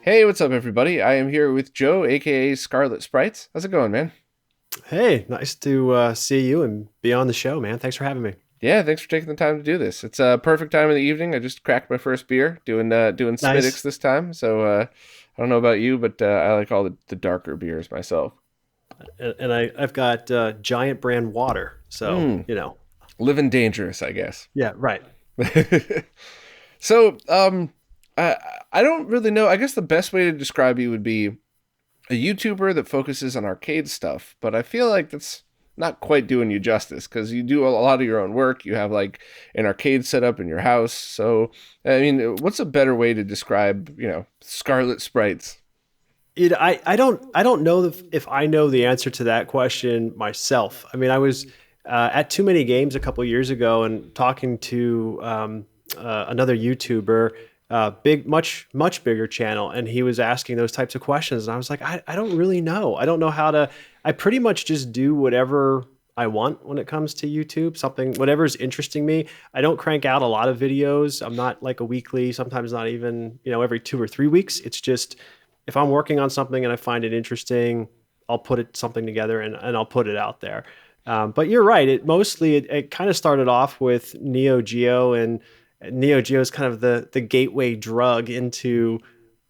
Hey, what's up, everybody? I am here with Joe, aka Scarlet Sprites. How's it going, man? Hey, nice to see you and be on the show, man. Thanks for having me. Yeah, thanks for taking the time to do this. It's a perfect time of the evening. I just cracked my first beer, doing Smittix Nice. this time. I don't know about you, but I like all the darker beers myself. I've got Giant brand water. So, Hmm, living dangerous, I guess. yeah, right. so, I I don't really know. I guess the best way to describe you would be a YouTuber that focuses on arcade stuff, but I feel like that's not quite doing you justice because you do a lot of your own work. You have like an arcade setup in your house. So, I mean, what's a better way to describe, Scarlet Sprites? I don't know if I know the answer to that question myself. I mean, I was at Too Many Games a couple years ago and talking to another YouTuber, much bigger channel, and he was asking those types of questions, and I was like, I don't really know. I don't know how to. I pretty much just do whatever I want when it comes to YouTube. Something, whatever's interesting me. I don't crank out a lot of videos. I'm not like a weekly. Sometimes not even every 2 or 3 weeks. It's just if I'm working on something and I find it interesting, I'll put something together and I'll put it out there. But you're right. It kind of started off with Neo Geo, and Neo Geo is kind of the gateway drug into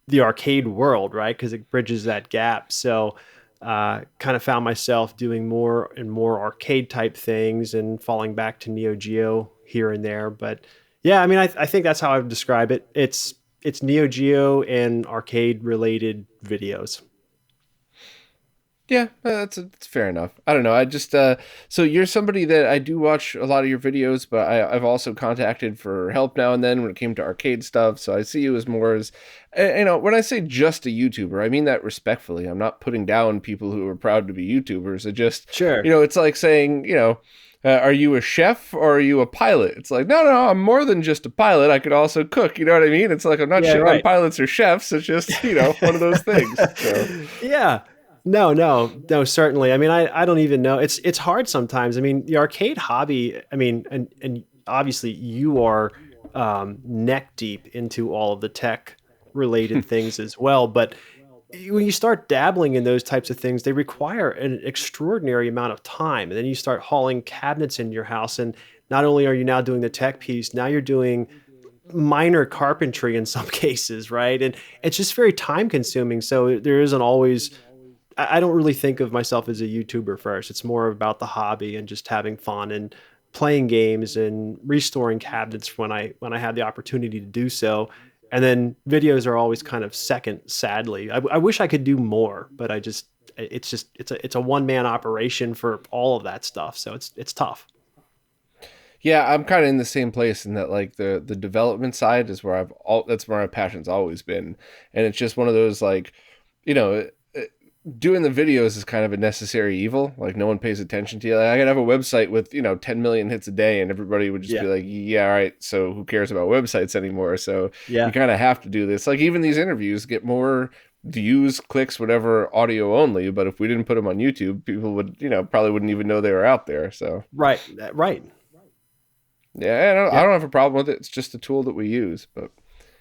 the arcade world, right? Because it bridges that gap. So kind of found myself doing more and more arcade type things and falling back to Neo Geo here and there. But yeah, I mean, I think that's how I would describe it. It's Neo Geo and arcade related videos. Yeah, that's fair enough. I don't know. So you're somebody that I do watch a lot of your videos, but I've also contacted for help now and then when it came to arcade stuff. So I see you as more as, when I say just a YouTuber, I mean that respectfully. I'm not putting down people who are proud to be YouTubers. Sure. It's like saying, are you a chef or are you a pilot? It's like, no, I'm more than just a pilot. I could also cook. You know what I mean? It's like I'm not Yeah, shitting on right. pilots or chefs. It's just, one of those things. So. Yeah. No, certainly. I mean, I don't even know. It's hard sometimes. I mean, the arcade hobby, I mean, and obviously you are neck deep into all of the tech related things as well. But when you start dabbling in those types of things, they require an extraordinary amount of time. And then you start hauling cabinets in your house. And not only are you now doing the tech piece, now you're doing minor carpentry in some cases, right? And it's just very time consuming. So there isn't always, I don't really think of myself as a YouTuber first. It's more about the hobby and just having fun and playing games and restoring cabinets when I had the opportunity to do so. And then videos are always kind of second, sadly. I wish I could do more, but it's a one man operation for all of that stuff. So it's tough. Yeah, I'm kind of in the same place in that like the development side is where that's where my passion's always been, and it's just one of those like, you know, doing the videos is kind of a necessary evil. Like no one pays attention to you. Like, I could have a website with 10 million hits a day, and everybody would just be Yeah. like, yeah, all right. So who cares about websites anymore? So you Yeah. kind of have to do this. Like even these interviews get more views, clicks, whatever, audio only. But if we didn't put them on YouTube, people would probably wouldn't even know they were out there. So. Right. Right. Yeah, I Yeah. don't have a problem with it. It's just a tool that we use. But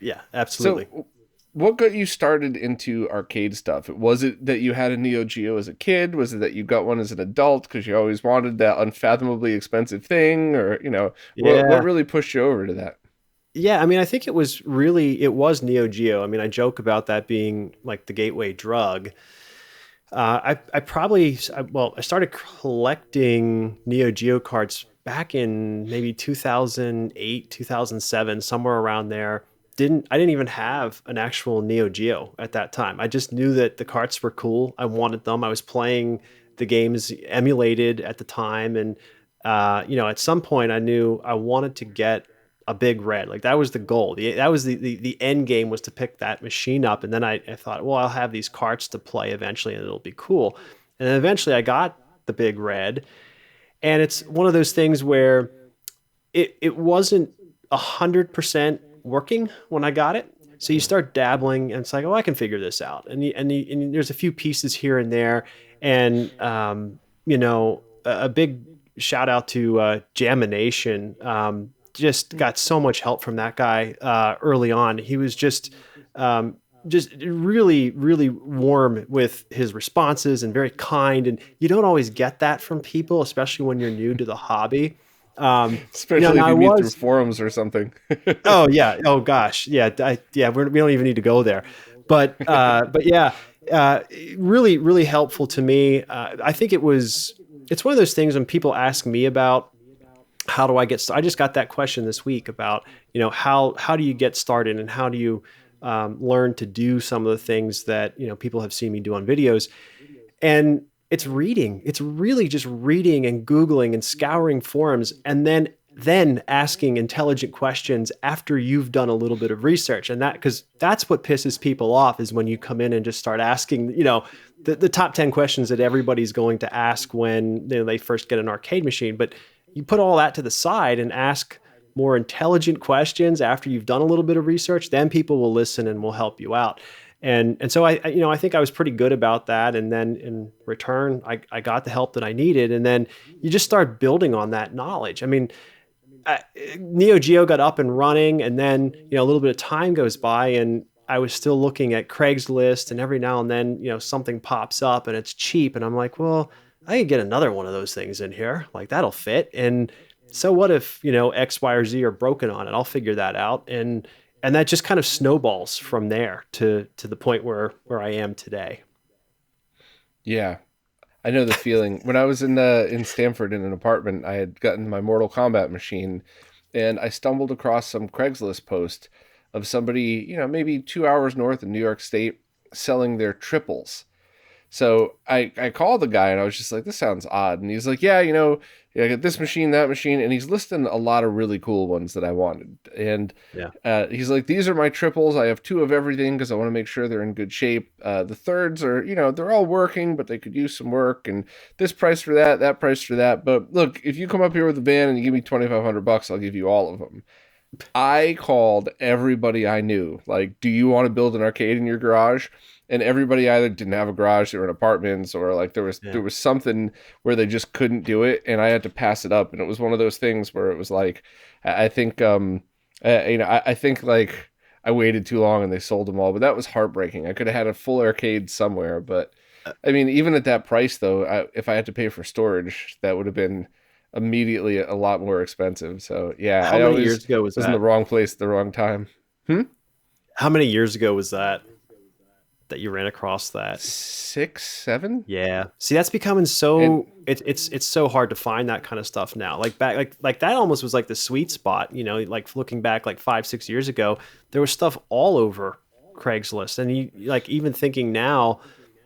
Yeah. Absolutely. so, what got you started into arcade stuff? Was it that you had a Neo Geo as a kid? Was it that you got one as an adult because you always wanted that unfathomably expensive thing, or what Yeah. really pushed you over to that? Yeah, I mean, I think it was Neo Geo. I mean, I joke about that being like the gateway drug. I started collecting Neo Geo cards back in maybe 2008, 2007, somewhere around there. I didn't even have an actual Neo Geo at that time. I just knew that the carts were cool. I wanted them. I was playing the games emulated at the time, and at some point, I knew I wanted to get a big red. Like that was the goal. That was the end game, was to pick that machine up. And then I thought, well, I'll have these carts to play eventually and it'll be cool. And then eventually I got the big red. And it's one of those things where it wasn't 100% working when I got it. So you start dabbling and it's like, oh, I can figure this out. And there's a few pieces here and there. And, a big shout out to Jamination. Just got so much help from that guy early on. He was just just really, really warm with his responses and very kind. And you don't always get that from people, especially when you're new to the hobby. Especially if Now I you meet through was, forums or something. oh yeah, oh gosh, yeah, we don't even need to go there, but yeah, uh, really, really helpful to me. I think it's one of those things when people ask me about how do I get started. I just got that question this week about, how do you get started and how do you learn to do some of the things that, people have seen me do on videos. And it's reading. It's really just reading and Googling and scouring forums, and then asking intelligent questions after you've done a little bit of research. And because that's what pisses people off, is when you come in and just start asking, the top 10 questions that everybody's going to ask when they first get an arcade machine. But you put all that to the side and ask more intelligent questions after you've done a little bit of research, then people will listen and will help you out. And so I think I was pretty good about that. And then in return, I got the help that I needed. And then you just start building on that knowledge. I mean, Neo Geo got up and running, and then, a little bit of time goes by, and I was still looking at Craigslist, and every now and then, something pops up and it's cheap. And I'm like, well, I can get another one of those things in here. Like, that'll fit. And so what if, X, Y, or Z are broken on it? I'll figure that out. And that just kind of snowballs from there to the point where I am today. Yeah, I know the feeling. When I was in Stanford in an apartment, I had gotten my Mortal Kombat machine, and I stumbled across some Craigslist post of somebody, maybe 2 hours north of New York State, selling their triples. So I called the guy and I was just like, this sounds odd. And he's like, yeah, I got this machine, that machine. And he's listing a lot of really cool ones that I wanted. And Yeah. he's like, these are my triples. I have two of everything because I want to make sure they're in good shape. The thirds are, they're all working, but they could use some work. And this price for that price for that. But look, if you come up here with a van and you give me $2,500, I'll give you all of them. I called everybody I knew. Like, do you want to build an arcade in your garage? And everybody either didn't have a garage, they were in apartments, or like there was something where they just couldn't do it, and I had to pass it up. And it was one of those things where it was like, I think I think like I waited too long and they sold them all, but that was heartbreaking. I could have had a full arcade somewhere, but I mean, even at that price though, if I had to pay for storage, that would have been immediately a lot more expensive. So yeah, How I many always years ago was was in the that? wrong place at the wrong time. How many years ago was that you ran across that? 6, 7, Yeah. See, that's becoming and so it's so hard to find that kind of stuff now. Like back like that almost was like the sweet spot, like looking back like 5, 6 years ago, there was stuff all over Craigslist. And you like, even thinking now,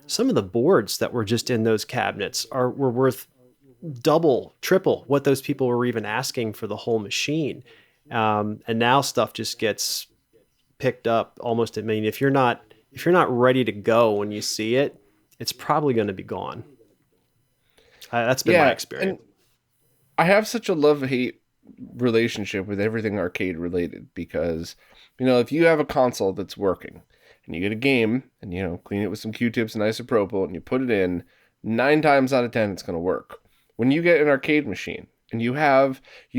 some of the boards that were just in those cabinets were worth double, triple what those people were even asking for the whole machine. And now stuff just gets picked up almost. I mean, if you're not ready to go when you see it, it's probably going to be gone. That's been my yeah, and experience. I have such a love-hate relationship with everything arcade related because, if you have a console that's working and you get a game and, clean it with some Q-tips and isopropyl and you put it in, 9 times out of 10, it's going to work. When you get an arcade machine and you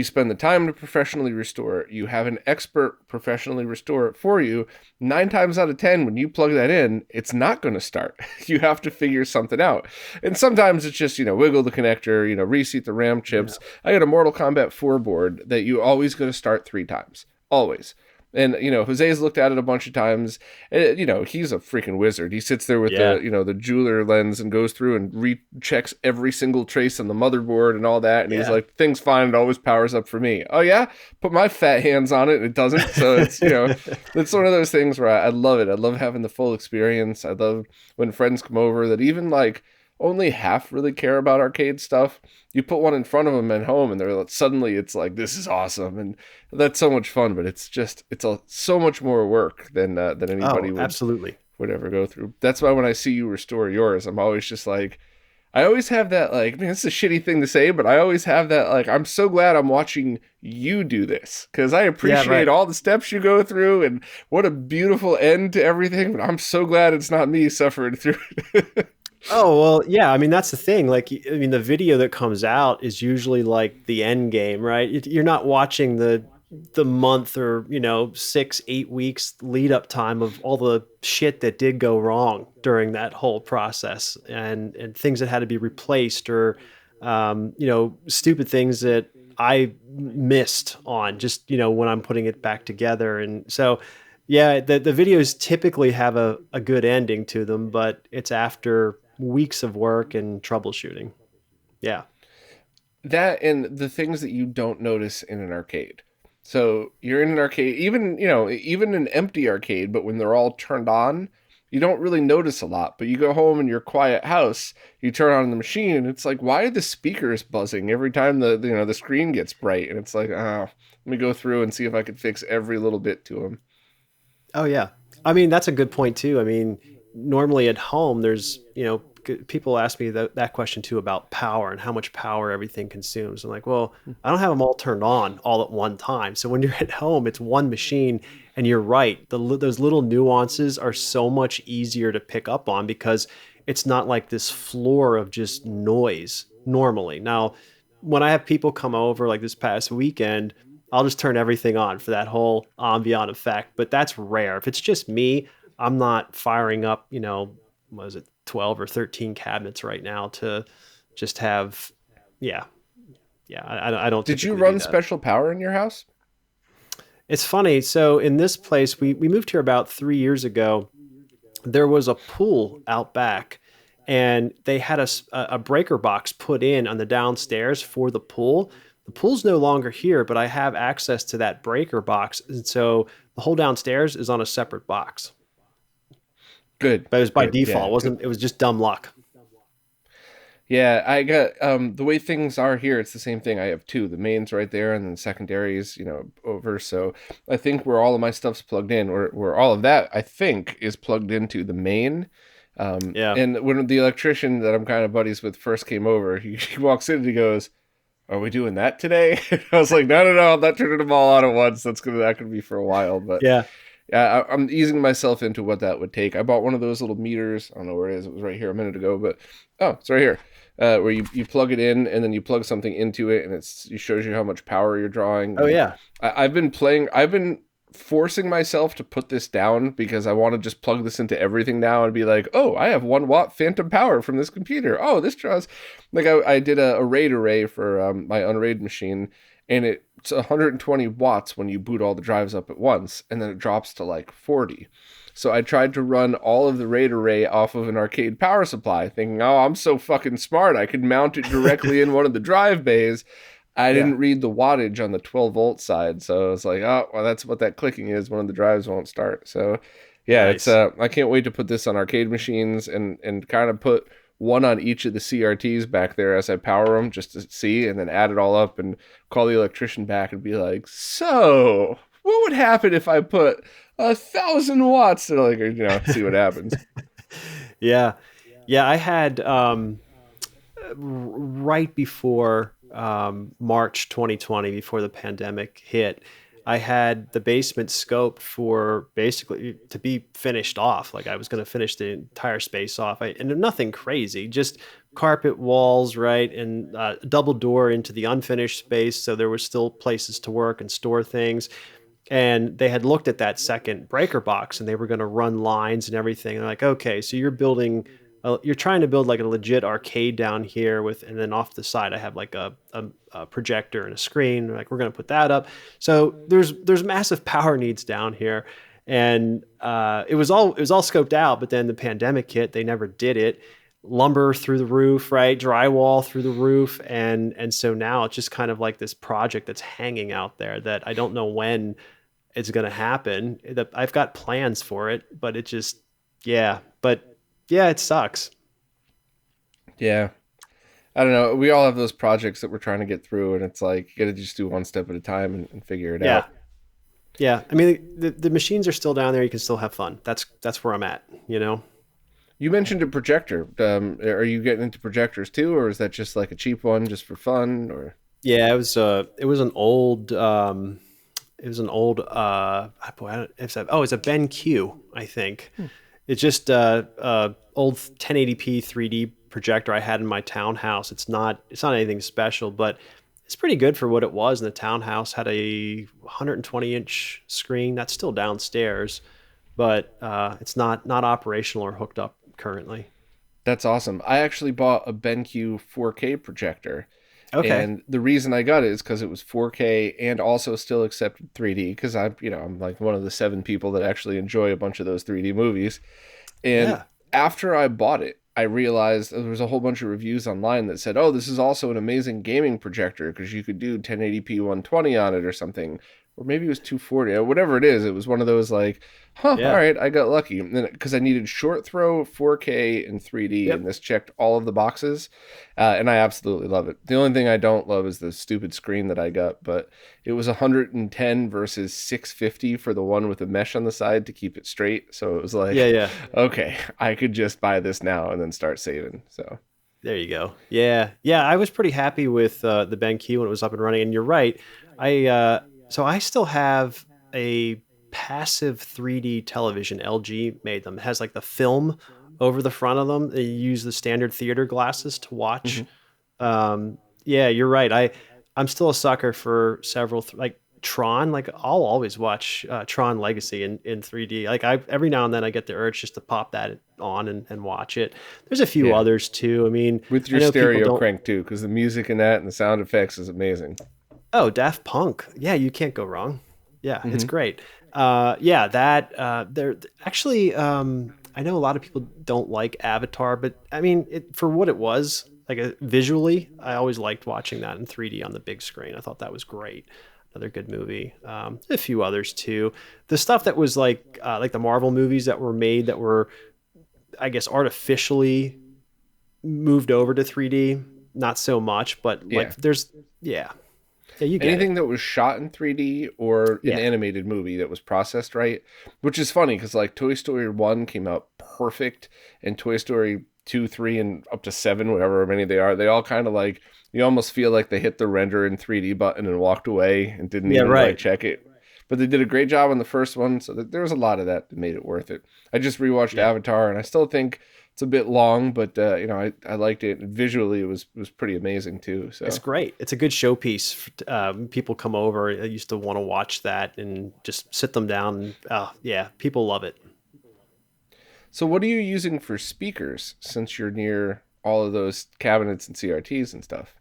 spend the time to professionally restore it, you have an expert professionally restore it for you, 9 times out of 10, when you plug that in, it's not going to start. You have to figure something out. And sometimes it's just, wiggle the connector, reseat the RAM Yeah. chips. I got a Mortal Kombat 4 board that you always got to start 3 times. Always. And, Jose's looked at it a bunch of times. He's a freaking wizard. He sits there with Yeah. the jeweler lens and goes through and rechecks every single trace on the motherboard and all that. And he's Yeah. like, thing's fine. It always powers up for me. Oh, yeah? Put my fat hands on it and it doesn't. So it's, it's one of those things where I love it. I love having the full experience. I love when friends come over that even like only half really care about arcade stuff. You put one in front of them at home and they're like, suddenly it's like, this is awesome. And that's so much fun, but it's so much more work than anybody Oh, would absolutely. ever go through. That's why when I see you restore yours, I'm always just like, I always have that like, man, it's a shitty thing to say, but I always have that like, I'm so glad I'm watching you do this because I Yeah, appreciate right. all the steps you go through and what a beautiful end to everything. But I'm so glad it's not me suffering through it. Oh, well, yeah. I mean, that's the thing. Like, I mean, the video that comes out is usually like the end game, right? You're not watching the month or 6-8 weeks lead up time of all the shit that did go wrong during that whole process, and things that had to be replaced, or stupid things that I missed on just when I'm putting it back together. And so yeah, the videos typically have a good ending to them, but it's after weeks of work and troubleshooting. Yeah. That and the things that you don't notice in an arcade. So you're in an arcade, even even an empty arcade, but when they're all turned on, you don't really notice a lot. But you go home in your quiet house, you turn on the machine, and it's like, why are the speakers buzzing every time the screen gets bright? And it's like, oh, let me go through and see if I could fix every little bit to them. Oh yeah. I mean, that's a good point too. I mean, normally at home, there's, people ask me that question too about power and how much power everything consumes. I'm like, well, I don't have them all turned on all at one time. So when you're at home, it's one machine, and you're right. Those little nuances are so much easier to pick up on because it's not like this floor of just noise normally. Now, when I have people come over like this past weekend, I'll just turn everything on for that whole ambient effect, but that's rare. If it's just me, I'm not firing up, what is it, 12 or 13 cabinets right now to just have, yeah, yeah. I don't Did you typically do run that. special power in your house? It's funny. So in this place, we moved here about 3 years ago. There was a pool out back, and they had a breaker box put in on the downstairs for the pool. The pool's no longer here, but I have access to that breaker box. And so the whole downstairs is on a separate box. Good, But it was by good, default. yeah. It wasn't, it was just dumb luck. Yeah, I got the way things are here, it's the same thing. I have two. The main's right there and then secondaries, over. So I think where all of my stuff's plugged in, or where all of that I think is plugged into the main. Yeah. And when the electrician that I'm kind of buddies with first came over, he walks in and he goes, "Are we doing that today?" I was like, "No, no, no, I'm not turning them all on at once. That could be for a while." But Yeah. yeah, I'm easing myself into what that would take. I bought one of those little meters. I don't know where it is. It was right here a minute ago, but oh, it's right here. Where you plug it in and then you plug something into it, and it shows you how much power you're drawing. Oh, And yeah. I've been playing. I've been forcing myself to put this down because I want to just plug this into everything now and be like, oh, I have 1 watt phantom power from this computer. Oh, this draws. Like I did a RAID array for my unraid machine, and it's 120 watts when you boot all the drives up at once, and then it drops to like 40. So I tried to run all of the RAID array off of an arcade power supply, thinking, oh, I'm so fucking smart. I could mount it directly in one of the drive bays. I Yeah. didn't read the wattage on the 12 volt side, so I was like, oh, well, that's what that clicking is. One of the drives won't start. So, yeah, it's Nice. I can't wait to put this on arcade machines and kind of put one on each of the CRTs back there as I power them just to see, and then add it all up and call the electrician back and be like, so what would happen if I put 1,000 watts? And like, see what happens. Yeah. Yeah. I had, right before March 2020, before the pandemic hit, I had the basement scoped for basically to be finished off. Like I was going to finish the entire space off. And nothing crazy, just carpet walls, right, and double door into the unfinished space, so there was still places to work and store things. And they had looked at that second breaker box, and they were going to run lines and everything. And they're like, okay, so you're trying to build like a legit arcade down here with, and then off the side, I have like a projector and a screen. Like we're going to put that up. So there's massive power needs down here. And it was all scoped out, but then the pandemic hit, they never did it. Lumber through the roof, right? Drywall through the roof. And so now it's just kind of like this project that's hanging out there that I don't know when it's going to happen. I've got plans for it, but it just, yeah, but yeah, it sucks. Yeah. I don't know. We all have those projects that we're trying to get through, and it's like you got to just do one step at a time and figure it Yeah. out. Yeah. I mean, the machines are still down there. You can still have fun. That's where I'm at. You mentioned a projector. Are you getting into projectors too, or is that just like a cheap one just for fun? Or Yeah, it was an old boy, it's a BenQ, I think. It's just a old 1080p 3D projector I had in my townhouse. It's not anything special, but It's pretty good for what it was. And the townhouse had a 120-inch screen that's still downstairs, but it's not operational or hooked up currently. That's awesome. I actually bought a BenQ 4K projector. Okay. And the reason I got it is because it was 4K and also still accepted 3D. Because I'm like one of the 7 people that actually enjoy a bunch of those 3D movies. And Yeah. after I bought it, I realized there was a whole bunch of reviews online that said, "Oh, this is also an amazing gaming projector because you could do 1080p 120 on it or something." Or maybe it was 240, or whatever it is. It was one of those like, huh, all Yeah. right, I got lucky. And then because I needed short throw, 4K, and 3D, and Yep. this checked all of the boxes, and I absolutely love it. The only thing I don't love is the stupid screen that I got, but it was 110 versus 650 for the one with the mesh on the side to keep it straight. So it was Yeah. like, Yeah. okay, I could just buy this now and then start saving. So There you go. Yeah. Yeah. I was pretty happy with the BenQ when it was up and running. And you're right. So I still have a passive 3D television. LG made them. It has like the film over the front of them. They use the standard theater glasses to watch. mhm. Yeah, you're right. I'm still a sucker for several like Tron. Like I'll always watch Tron Legacy in 3D. Like I every now and then I get the urge just to pop that on and watch it. There's a few Yeah, others too. I mean, with I your know people stereo don't. crank too, because the music in that and the sound effects is amazing. Oh, Daft Punk. Yeah, you can't go wrong. Yeah, it's hmm great. Yeah, that they're actually. I know a lot of people don't like Avatar, but I mean, for what it was, like visually, I always liked watching that in 3D on the big screen. I thought that was great. Another good movie. A few others too. The stuff that was like the Marvel movies that were made that were, I guess, artificially moved over to 3D. Not so much, but Yeah. like there's yeah, yeah, you get Anything it. that was shot in 3D or an Yeah. animated movie that was processed right, which is funny because like Toy Story 1 came out perfect, and Toy Story 2, 3, and up to 7, whatever many they are, they all kind of like, you almost feel like they hit the render in 3D button and walked away and didn't Yeah, even like right. check it. But they did a great job on the first one, so there was a lot of that that made it worth it. I just rewatched Yeah. Avatar, and I still think it's a bit long, but I liked it. Visually, it was pretty amazing too. It's So. great. It's a good showpiece. People come over. I used to want to watch that and just sit them down. And, yeah, people love it. So what are you using for speakers since you're near all of those cabinets and CRTs and stuff?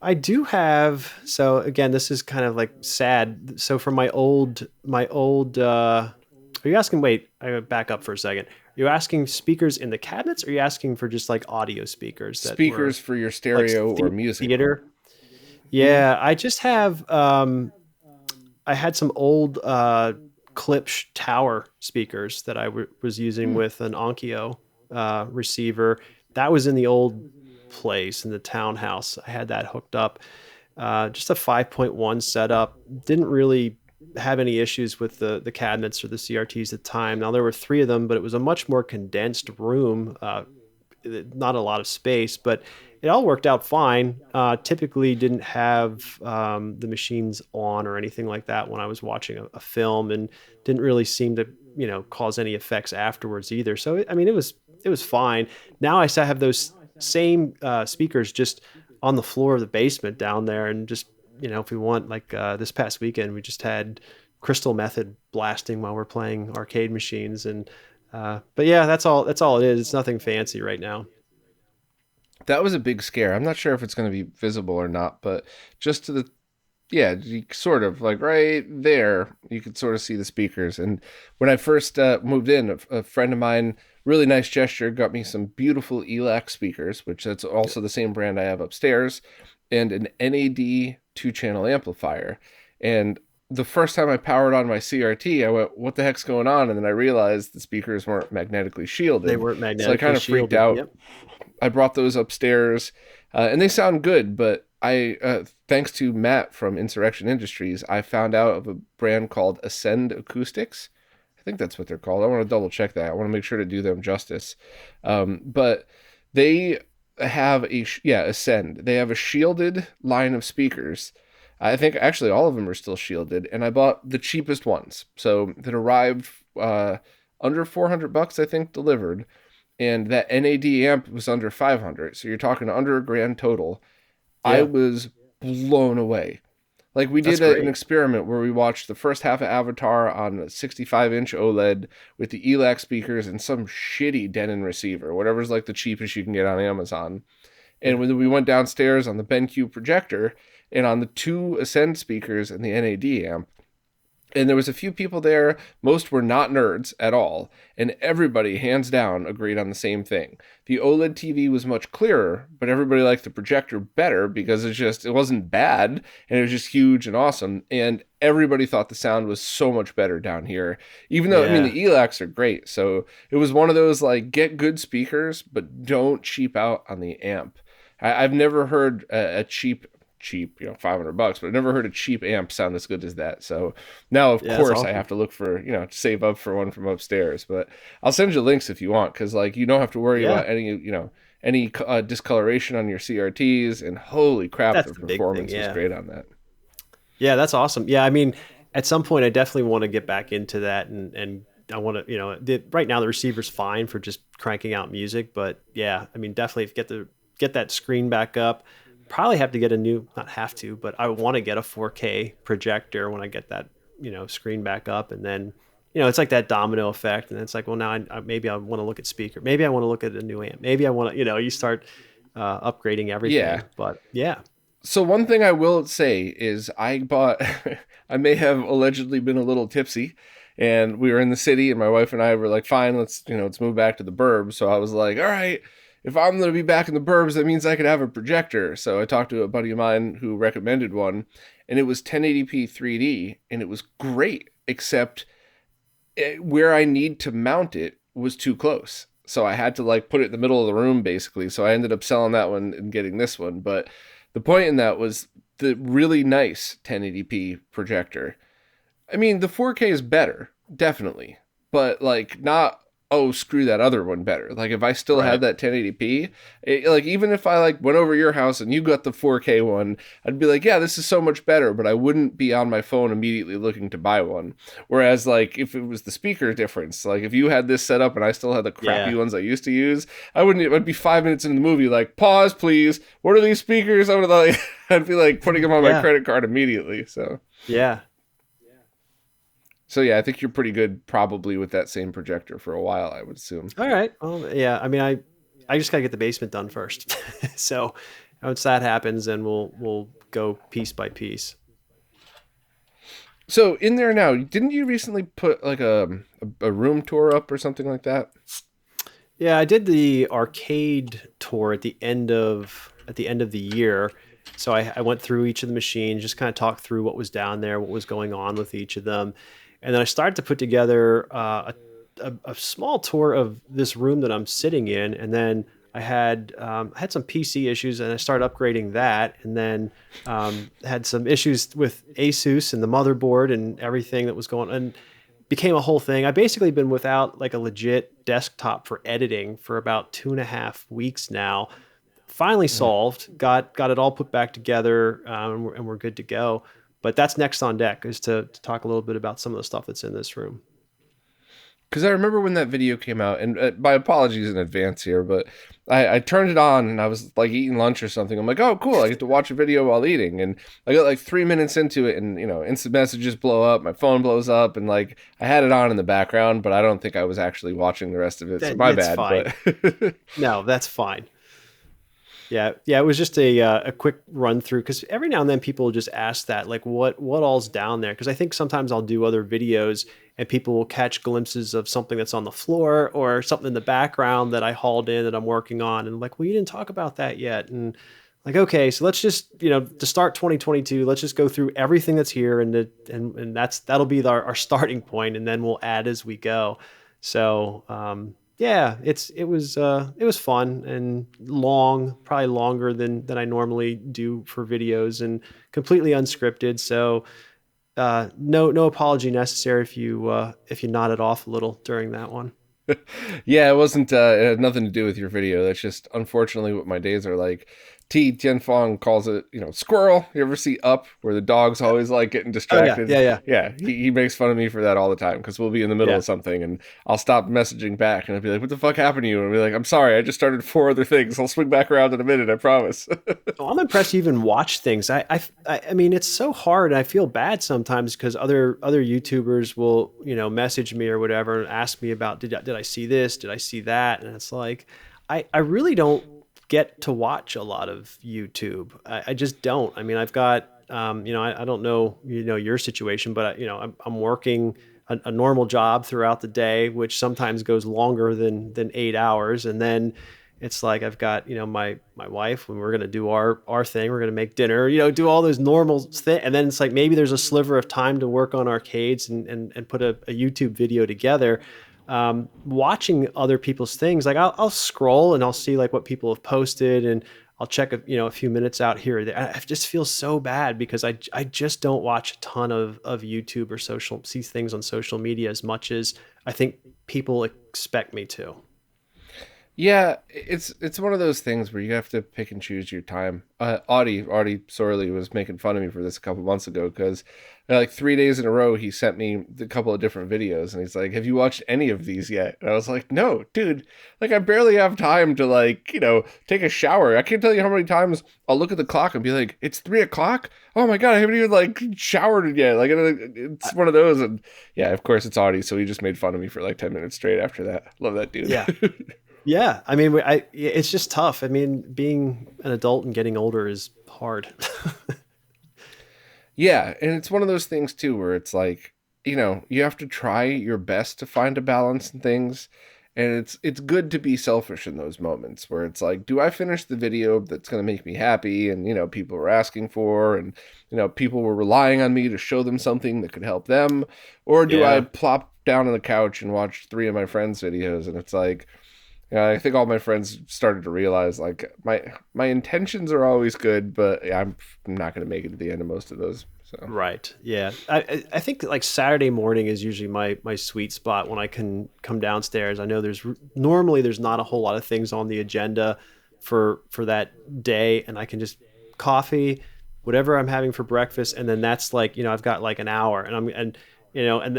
I do have. So again, this is kind of like sad. So for my old. Are you asking? Wait, I gotta back up for a second. Are you asking speakers in the cabinets, or are you asking for just like audio speakers that Speakers were for your like stereo or music. theater? hmm Yeah, I just have. I had some old tower speakers that was using Hmm. with an Onkyo receiver. That was in the old place in the townhouse. I had that hooked up. Just a 5.1 setup. Didn't really have any issues with the cabinets or the CRTs at the time. Now there were 3 of them, but it was a much more condensed room. Not a lot of space, but it all worked out fine. Typically didn't have the machines on or anything like that when I was watching a film, and didn't really seem to cause any effects afterwards either. So I mean it was fine. Now I still have those same speakers just on the floor of the basement down there, and just if we want, like this past weekend we just had Crystal Method blasting while we're playing arcade machines. And but yeah, that's all it is. It's nothing fancy right now. That was a big scare. I'm not sure if it's going to be visible or not, but just to the yeah, you sort of like right there, you could sort of see the speakers. And when I first moved in, a friend of mine, really nice gesture, got me some beautiful ELAC speakers, which that's also the same brand I have upstairs, and an NAD 2-channel amplifier. And the first time I powered on my CRT, I went, "What the heck's going on?" And then I realized the speakers weren't magnetically They shielded, weren't so I magnetically kind of freaked shielded. out. Yep. I brought those upstairs, and they sound good. But thanks to Matt from Insurrection Industries, I found out of a brand called Ascend Acoustics. I think that's what they're called. I want to double check that. I want to make sure to do them justice. But they have Ascend. They have a shielded line of speakers. I think actually all of them are still shielded, and I bought the cheapest ones. So that arrived under $400, I think, delivered, and that NAD amp was under 500. So you're talking under a grand total. I Yeah, was blown away. Like we that's did an great. experiment where we watched the first half of Avatar on a 65-inch OLED with the ELAC speakers and some shitty Denon receiver, whatever's like the cheapest you can get on Amazon. And Yeah. when we went downstairs on the BenQ projector and on the two Ascend speakers and the NAD amp, and there was a few people there. Most were not nerds at all, and everybody hands down agreed on the same thing. The OLED TV was much clearer, but everybody liked the projector better because it wasn't bad, and it was just huge and awesome, and everybody thought the sound was so much better down here. Even though, I mean, Yeah. the ELACs are great, so it was one of those like get good speakers but don't cheap out on the amp. I've never heard a cheap, $500, but I've never heard a cheap amp sound as good as that. So now, of Yeah, that's course, I awesome. have to look for, save up for one from upstairs. But I'll send you links if you want, because like you don't have to worry Yeah, about any discoloration on your CRTs. And holy crap, that's the the big thing. performance was Yeah. great on that. Yeah, that's awesome. Yeah, I mean, at some point, I definitely want to get back into that, and I want to, right now the receiver's fine for just cranking out music, but yeah, I mean, definitely if get that screen back up. Probably have to get a new, not have to, but I want to get a 4K projector when I get that, screen back up, and then, it's like that domino effect, and it's like, well, now maybe I want to look at speaker, maybe I want to look at a new amp, maybe I want to, you start upgrading Yeah. everything, but yeah, So one thing I will say is I bought I may have allegedly been a little tipsy and we were in the city and my wife and I were like, fine, let's move back to the burbs. So I was like, all right, if I'm going to be back in the burbs, that means I could have a projector. So I talked to a buddy of mine who recommended one and it was 1080p 3D and it was great, except where I need to mount it was too close. So I had to like put it in the middle of the room basically. So I ended up selling that one and getting this one. But the point in that was the really nice 1080p projector. I mean, the 4K is better, definitely, but like not, oh, screw that other one better. Like if I still had right. that 1080p, like even if I like went over your house and you got the 4K one, I'd be like, yeah, this is so much better, but I wouldn't be on my phone immediately looking to buy one. Whereas like if it was the speaker difference, like if you had this set up and I still had the crappy Yeah, ones I used to use, I'd be 5 minutes into the movie like, pause, please. What are these speakers? I would like, I'd be like putting them on my yeah, credit card immediately. yeah. So yeah, I think you're pretty good probably with that same projector for a while, I would assume. All right. Well, yeah. I mean, I just gotta get the basement done first. So once that happens, then we'll go piece by piece. So in there now, didn't you recently put like a room tour up or something like that? Yeah, I did the arcade tour at the end of the year. So I went through each of the machines, just kind of talked through what was down there, what was going on with each of them, and then I started to put together a small tour of this room that I'm sitting in, and then I had some PC issues, and I started upgrading that, and then had some issues with Asus and the motherboard and everything that was going on. And became a whole thing. I basically been without like a legit desktop for editing for about 2.5 weeks now. Finally Mm. solved, got it all put back together, and we're good to go. But that's next on deck is to talk a little bit about some of the stuff that's in this room. Because I remember when that video came out, and my apologies in advance here, but I turned it on and I was like eating lunch or something. I'm like, oh, cool, I get to watch a video while eating. And I got like 3 minutes into it, and instant messages blow up, my phone blows up, and like I had it on in the background, but I don't think I was actually watching the rest of it. So my That's bad, fine. but No, that's fine. Yeah, yeah. It was just a quick run through because every now and then people just ask that, like, what all's down there? Because I think sometimes I'll do other videos and people will catch glimpses of something that's on the floor or something in the background that I hauled in that I'm working on, and like, well, you didn't talk about that yet, and like, okay, so let's just to start 2022, let's just go through everything that's here, and that'll be our starting point, and then we'll add as we go. So yeah, it was fun and long, probably longer than I normally do for videos, and completely unscripted. So no apology necessary if you nodded off a little during that one. yeah, it wasn't. It had nothing to do with your video. That's just unfortunately what my days are like. T Tianfong calls it, squirrel. You ever see Up, where the dog's always like getting Oh yeah, distracted? yeah, yeah, Yeah, he makes fun of me for that all the time because we'll be in the middle yeah. of something and I'll stop messaging back and I'll be like, "What the fuck happened to you?" And I'll be like, "I'm sorry, I just started four other things. I'll swing back around in a minute, I promise." Well, I'm impressed you even watch things. I mean, it's so hard. I feel bad sometimes because other YouTubers will, message me or whatever and ask me about did I see this? Did I see that? And it's like, I really don't get to watch a lot of YouTube. I just don't. I mean, I've got, I don't know, your situation, but I'm working a normal job throughout the day, which sometimes goes longer than 8 hours, and then it's like I've got my wife when we're gonna do our thing, we're gonna make dinner, do all those normal things, and then it's like maybe there's a sliver of time to work on arcades and put a YouTube video together. Watching other people's things, like I'll scroll and I'll see like what people have posted, and I'll check a few minutes out here or there. I just feel so bad because I just don't watch a ton of YouTube or see things on social media as much as I think people expect me to. Yeah, it's one of those things where you have to pick and choose your time. Audie Sorley was making fun of me for this a couple months ago because like 3 days in a row he sent me a couple of different videos and he's like, "Have you watched any of these yet?" And I was like, "No, dude. Like I barely have time to like take a shower. I can't tell you how many times I'll look at the clock and be like, it's 3 o'clock. Oh my god, I haven't even like showered yet." Like it's one of those, and yeah, of course it's Audie, so he just made fun of me for like 10 minutes straight after that. Love that dude. Yeah. Yeah, I mean, it's just tough. I mean, being an adult and getting older is hard. Yeah, and it's one of those things too where it's like, you have to try your best to find a balance in things. And it's good to be selfish in those moments where it's like, do I finish the video that's going to make me happy and people were asking for and people were relying on me to show them something that could help them, or do I Yeah. plop down on the couch and watch three of my friends' videos and it's like, I think all my friends started to realize like my intentions are always good, but yeah, I'm not going to make it to the end of most of those. So Right. Yeah. I think like Saturday morning is usually my sweet spot when I can come downstairs. I know normally there's not a whole lot of things on the agenda for that day, and I can just coffee, whatever I'm having for breakfast, and then that's like, I've got like an hour, and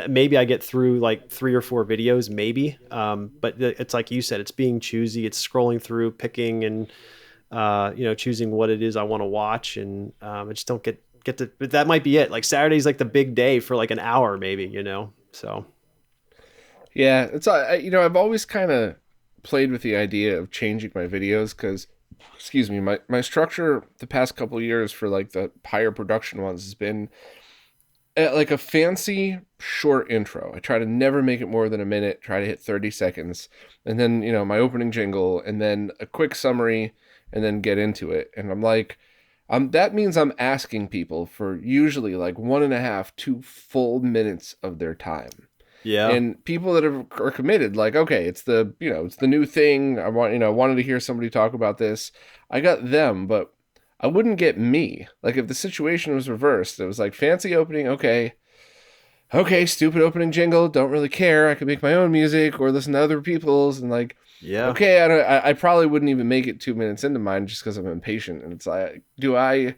maybe I get through like 3 or 4 videos, maybe. But it's like you said, it's being choosy, it's scrolling through, picking, and choosing what it is I want to watch, and I just don't get to. But that might be it. Like Saturday's like the big day for like an hour, maybe. So yeah, I've always kind of played with the idea of changing my videos because, excuse me, my structure the past couple of years for like the higher production ones has been like a fancy short intro. I try to never make it more than a minute, try to hit 30 seconds, and then, my opening jingle, and then a quick summary, and then get into it. And I'm like, that means I'm asking people for usually like 1.5, 2 full minutes of their time. yeah, And people that are committed, like, okay, it's the new thing. Wanted to hear somebody talk about this. I got them, but I wouldn't get me. Like if the situation was reversed, it was like fancy opening, okay, stupid opening jingle, don't really care. I could make my own music or listen to other people's, and like, yeah. okay, I probably wouldn't even make it 2 minutes into mine just because I'm impatient. And it's like, do I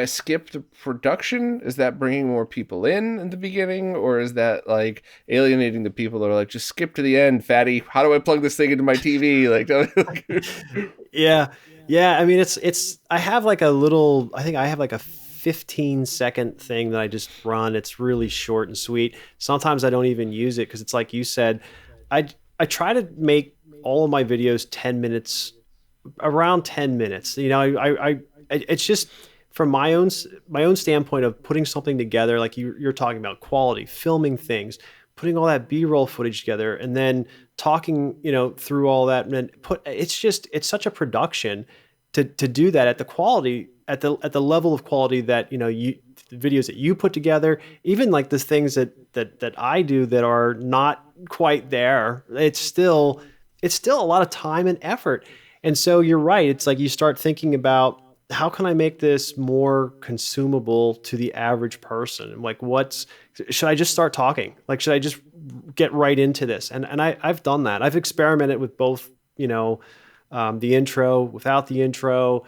skip the production? Is that bringing more people in the beginning, or is that like alienating the people that are like, just skip to the end, fatty? How do I plug this thing into my TV? Yeah. Yeah. I mean, I have like I think I have like a 15-second thing that I just run. It's really short and sweet. Sometimes I don't even use it because it's like you said, I try to make all of my videos 10 minutes, around 10 minutes. It's just from my own standpoint of putting something together, like you're talking about quality, filming things, putting all that B-roll footage together, and then talking, through all that, and then it's such a production to do that at the quality, at the level of quality that, the videos that you put together, even like the things that I do that are not quite there. It's still a lot of time and effort. And so you're right. It's like you start thinking about, how can I make this more consumable to the average person? Like, should I just start talking? Like, should I just get right into this? And I've done that. I've experimented with both, the intro, without the intro,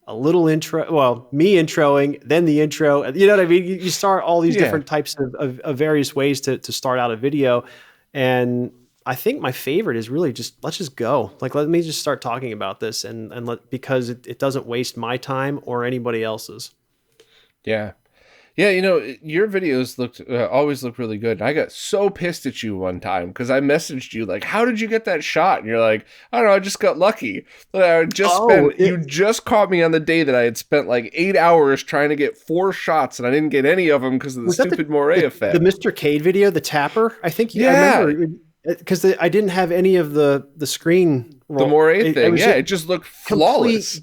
a little intro, well, me introing, then the intro. You know what I mean? You start all these Yeah. different types of various ways to start out a video. And I think my favorite is really just, let's just go. Like, let me just start talking about this because it doesn't waste my time or anybody else's. Yeah. Yeah, your videos always look really good. And I got so pissed at you one time because I messaged you like, "How did you get that shot?" And you're like, "I don't know, I just got lucky." You just caught me on the day that I had spent like 8 hours trying to get 4 shots, and I didn't get any of them because of the Was that stupid Moray the effect. Mr. Cade video, the tapper? I think I Yeah, remember because I didn't have any of the screen the roll. Moray It thing. was Yeah, it just looked complete. flawless.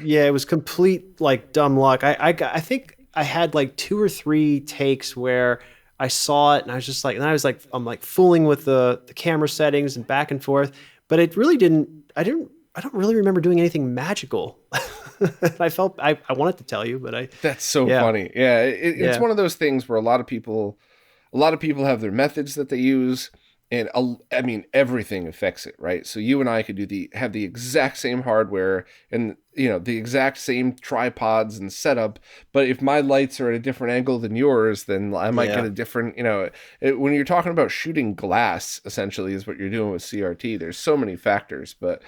Yeah, it was complete like dumb luck. I think I had like 2 or 3 takes where I saw it and I was just like, I'm like fooling with the camera settings and back and forth, but it really didn't. I don't really remember doing anything magical. I wanted to tell you, but That's so yeah, funny. Yeah, it's yeah, one of those things where a lot of people have their methods that they use, and I mean everything affects it, right? So you and I could have the exact same hardware and the exact same tripods and setup, but if my lights are at a different angle than yours, then I might get yeah. a different. When you're talking about shooting glass, essentially is what you're doing with CRT. There's so many factors, but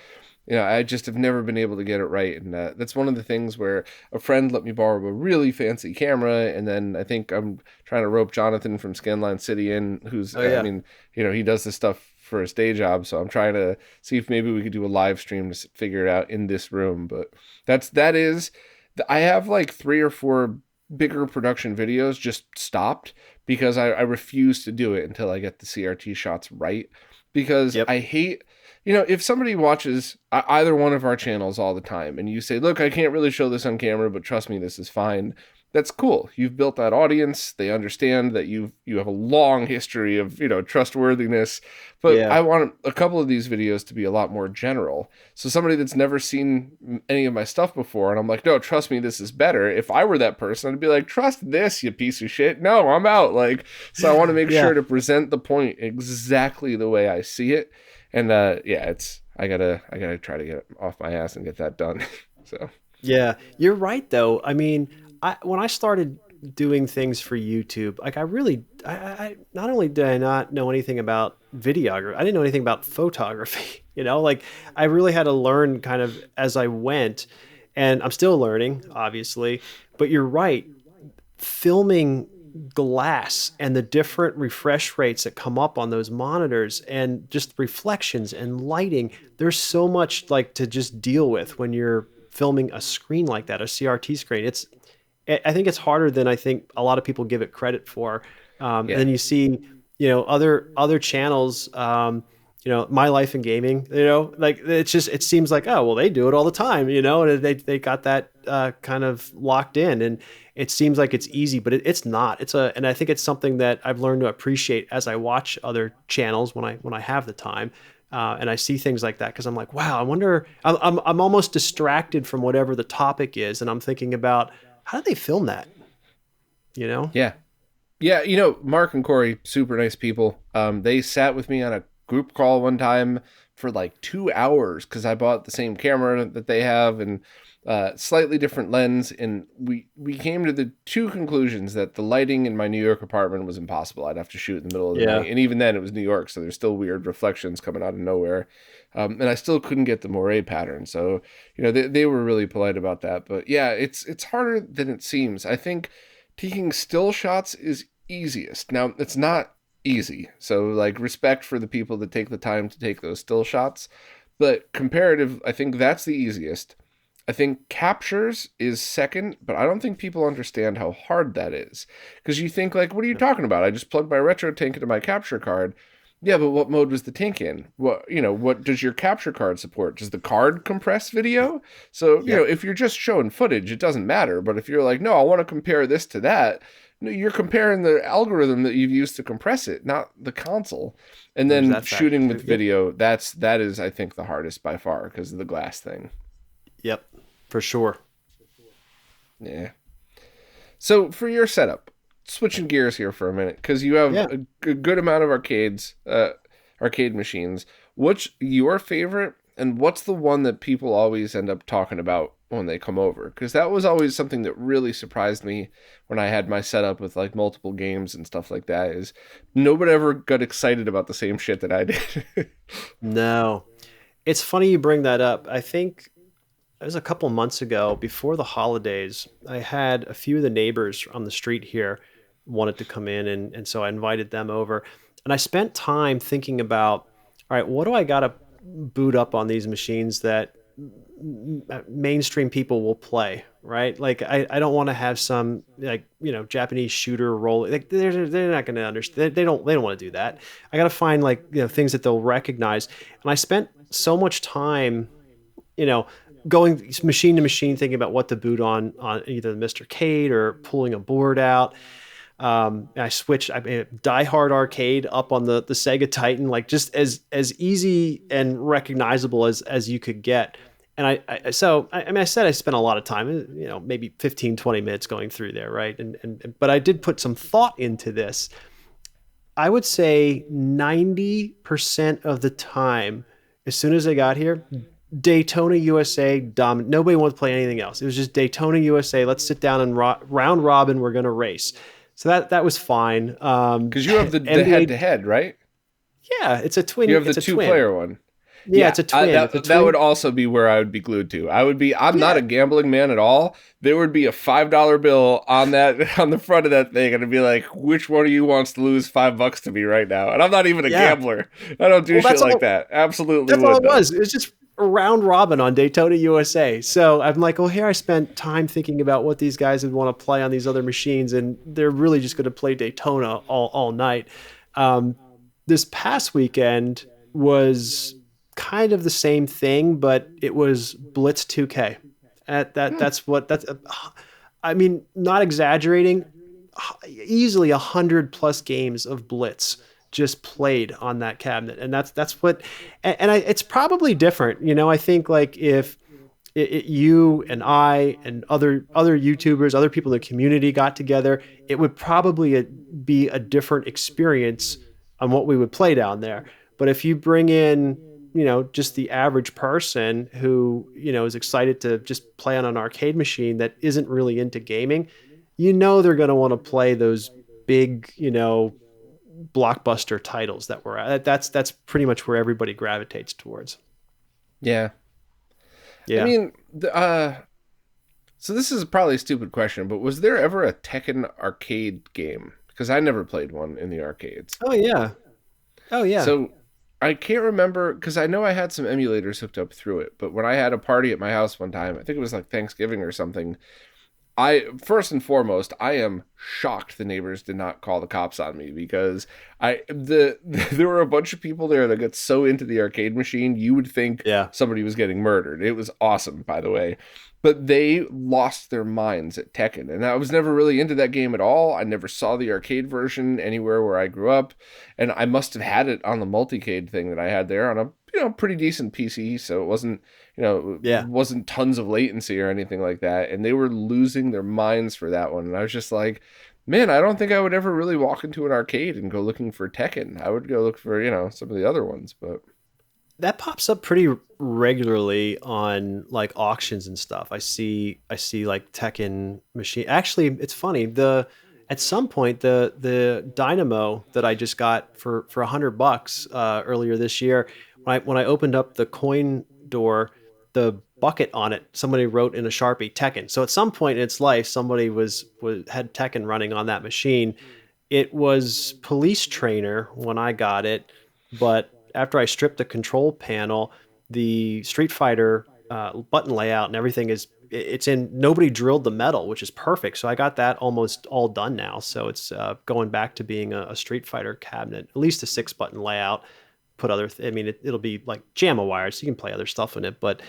I just have never been able to get it right. And that's one of the things where a friend let me borrow a really fancy camera. And then I think I'm trying to rope Jonathan from Scanline City in, who's, Oh I yeah. mean, he does this stuff for his day job. So I'm trying to see if maybe we could do a live stream to figure it out in this room. But I have like 3 or 4 bigger production videos just stopped because I refuse to do it until I get the CRT shots right. Because Yep. I hate, if somebody watches either one of our channels all the time and you say, "Look, I can't really show this on camera, but trust me, this is fine." That's cool. You've built that audience. They understand that you have a long history of, trustworthiness. But Yeah. I want a couple of these videos to be a lot more general. So somebody that's never seen any of my stuff before, and I'm like, "No, trust me, this is better." If I were that person, I'd be like, "Trust this, you piece of shit." No, I'm out. Like, so I want to make Yeah. sure to present the point exactly the way I see it. And yeah, I gotta try to get off my ass and get that done. So Yeah, you're right though. I mean, when I started doing things for YouTube, like I not only did I not know anything about videography, I didn't know anything about photography. Like I really had to learn kind of as I went, and I'm still learning, obviously. But you're right, filming glass and the different refresh rates that come up on those monitors and just reflections and lighting, there's so much like to just deal with when you're filming a screen like that, a CRT screen. I think it's harder than I think a lot of people give it credit for. And yeah, then you see, other channels, My Life in Gaming, like it seems like, oh, well, they do it all the time, and they got that kind of locked in, and it seems like it's easy, but it's not. And I think it's something that I've learned to appreciate as I watch other channels when I have the time. And I see things like that because I'm like, wow, I wonder. I'm almost distracted from whatever the topic is, and I'm thinking about how did they film that? You know? yeah, yeah. Mark and Corey, super nice people. They sat with me on a group call one time for like 2 hours because I bought the same camera that they have and slightly different lens, and we came to the two conclusions that the lighting in my New York apartment was impossible. I'd have to shoot in the middle of the Yeah. night, and even then it was New York, so there's still weird reflections coming out of nowhere. And I still couldn't get the moire pattern, so they were really polite about that. But yeah, it's harder than it seems. I think taking still shots is easiest. Now it's not easy, so like respect for the people that take the time to take those still shots. But comparative, I think that's the easiest. I think captures is second, but I don't think people understand how hard that is. Because you think like, what are you talking about? I just plugged my retro tank into my capture card. Yeah, but what mode was the tank in? What does your capture card support? Does the card compress video? So, Yep. if you're just showing footage, it doesn't matter. But if you're like, no, I want to compare this to that, no, you're comparing the algorithm that you've used to compress it, not the console. And There's then that factor shooting too. with Yep. video, that is, I think, the hardest by far because of the glass thing. Yep. For sure. Yeah. So for your setup, switching gears here for a minute, because you have Yeah. a good amount of arcade machines. What's your favorite And what's the one that people always end up talking about when they come over? Because that was always something that really surprised me when I had my setup with like multiple games and stuff like that. Is nobody ever got excited about the same shit that I did. No, it's funny you bring that up. I think it was a couple months ago before the holidays. I had a few of the neighbors on the street here wanted to come in, and so I invited them over. And I spent time thinking about, all right, what do I got to boot up on these machines that mainstream people will play, right? Like I don't want to have some like, Japanese shooter role. Like they're not going to understand. They don't want to do that. I got to find like, things that they'll recognize. And I spent so much time, you know, going machine to machine, thinking about what to boot on either the Mr. Cade or pulling a board out. I switched. I mean, Die Hard Arcade up on the Sega Titan, like just as easy and recognizable as you could get. And I said I spent a lot of time, maybe 15, 20 minutes going through there, right? But I did put some thought into this. I would say 90% of the time, as soon as I got here, Daytona USA dominant. Nobody wanted to play anything else. It was just Daytona USA. Let's sit down and round robin. We're going to race. So that was fine. Because you have the NBA, head to head, right? Yeah, it's a twin. You have the it's a two twin. player one. Yeah, it's a twin. That would also be where I would be glued to. I'm not a gambling man at all. There would be a $5 bill on the front of that thing, and it'd be like, which one of you wants to lose $5 to me right now? And I'm not even a gambler. I don't do shit like that. Absolutely. That's all it was. It was just a round robin on Daytona USA. So I'm like, well, here I spent time thinking about what these guys would want to play on these other machines, and they're really just going to play Daytona all night. This past weekend was kind of the same thing, but it was Blitz 2K. I mean, not exaggerating, easily 100+ games of Blitz just played on that cabinet. And that's what, it's probably different. I think like if you and I and other YouTubers, other people in the community got together, it would probably be a different experience on what we would play down there. But if you bring in, just the average person who, is excited to just play on an arcade machine that isn't really into gaming, they're going to want to play those big, blockbuster titles that we're at. That's pretty much where everybody gravitates towards. Yeah. Yeah. I mean, so this is probably a stupid question, but was there ever a Tekken arcade game? Because I never played one in the arcades. Oh, yeah. So I can't remember, because I know I had some emulators hooked up through it, but when I had a party at my house one time, I think it was like Thanksgiving or something, first and foremost, I am shocked the neighbors did not call the cops on me, because there were a bunch of people there that got so into the arcade machine, you would think somebody was getting murdered. It was awesome, by the way. But they lost their minds at Tekken, and I was never really into that game at all. I never saw the arcade version anywhere where I grew up, and I must have had it on the multicade thing that I had there on a pretty decent PC, so it wasn't wasn't tons of latency or anything like that. And they were losing their minds for that one, and I was just like, man, I don't think I would ever really walk into an arcade and go looking for Tekken. I would go look for some of the other ones, but. That pops up pretty regularly on like auctions and stuff. I see like Tekken machine. Actually, it's funny. At some point the Dynamo that I just got for $100 earlier this year, when I opened up the coin door, the bucket on it, somebody wrote in a Sharpie Tekken. So at some point in its life, somebody had Tekken running on that machine. It was Police Trainer when I got it, but after I stripped the control panel, the Street Fighter button layout and everything it's in. Nobody drilled the metal, which is perfect. So I got that almost all done now. So it's going back to being a Street Fighter cabinet, at least a 6-button layout. Put other, it'll be like JAMA wires, so you can play other stuff in it. But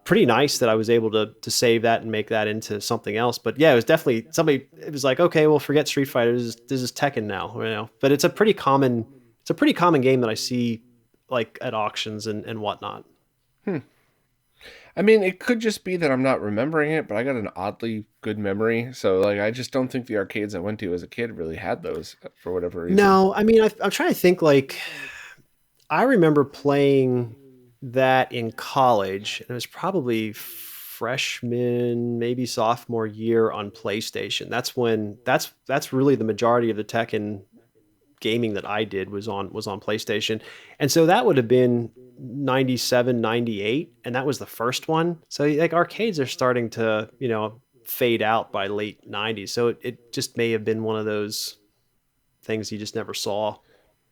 pretty nice that I was able to save that and make that into something else. But yeah, it was definitely somebody. It was like, okay, well, forget Street Fighter. This is Tekken now, But it's a pretty common game that I see like at auctions and whatnot. I mean, it could just be that I'm not remembering it, but I got an oddly good memory. So like, I just don't think the arcades I went to as a kid really had those for whatever reason. No, I mean, I'm trying to think like, I remember playing that in college, and it was probably freshman, maybe sophomore year on PlayStation. That's really the majority of the Tekken gaming that I did was on PlayStation. And so that would have been 97, 98, and that was the first one. So like arcades are starting to, fade out by late 90s. So it just may have been one of those things you just never saw.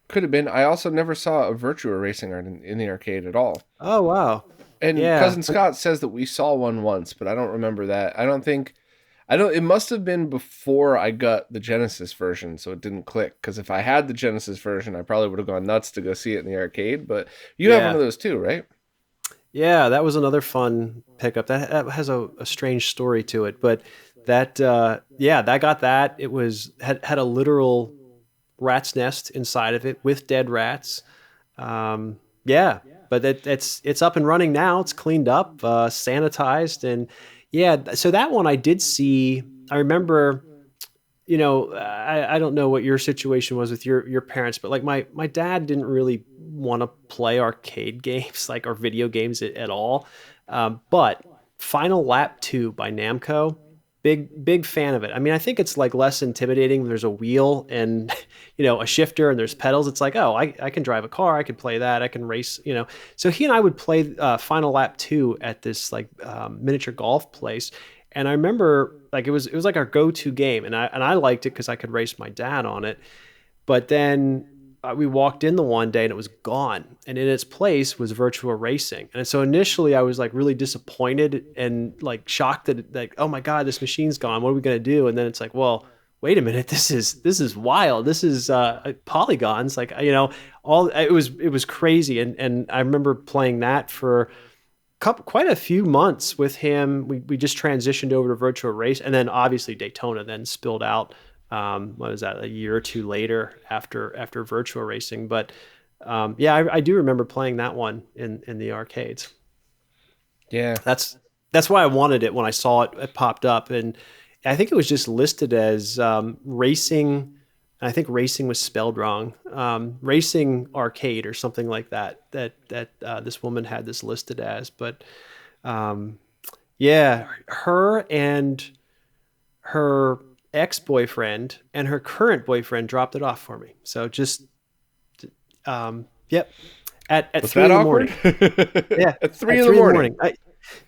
Could have been. I also never saw a Virtua Racing art in the arcade at all. Oh wow. And Yeah. cousin Scott says that we saw one once, but I don't remember that. I don't think I don't. It must have been before I got the Genesis version, so it didn't click. Because if I had the Genesis version, I probably would have gone nuts to go see it in the arcade. But you have one Yeah. of those too, right? Yeah, that was another fun pickup. That has a strange story to it, but that got that. It had a literal rat's nest inside of it with dead rats. Yeah, but it's up and running now. It's cleaned up, sanitized, and yeah. So that one I did see. I remember, I don't know what your situation was with your parents, but like my dad didn't really want to play arcade games like or video games at all. But Final Lap 2 by Namco, big fan of it. I mean, I think it's like less intimidating. There's a wheel and a shifter and there's pedals. It's like, oh, I can drive a car. I can play that. I can race. So he and I would play Final Lap 2 at this like miniature golf place. And I remember like it was like our go-to game, and I liked it because I could race my dad on it. But then we walked in the one day and it was gone, and in its place was Virtua Racing. And so initially I was like really disappointed and like shocked that like, oh my god, this machine's gone. What are we gonna do? And then it's like, well, wait a minute, this is wild. This is polygons, like all it was crazy. And I remember playing that for quite a few months with him. We just transitioned over to Virtua Race, and then obviously Daytona then spilled out. What was that? A year or two later after Virtua Racing, but yeah, I do remember playing that one in the arcades. Yeah. That's why I wanted it when I saw it popped up, and I think it was just listed as racing. I think racing was spelled wrong. Racing arcade or something like that. This woman had this listed as, but yeah, her and her ex-boyfriend and her current boyfriend dropped it off for me. So just, yep, at Was 3 that in the awkward? morning. Yeah, At three at in the 3 in the morning. morning.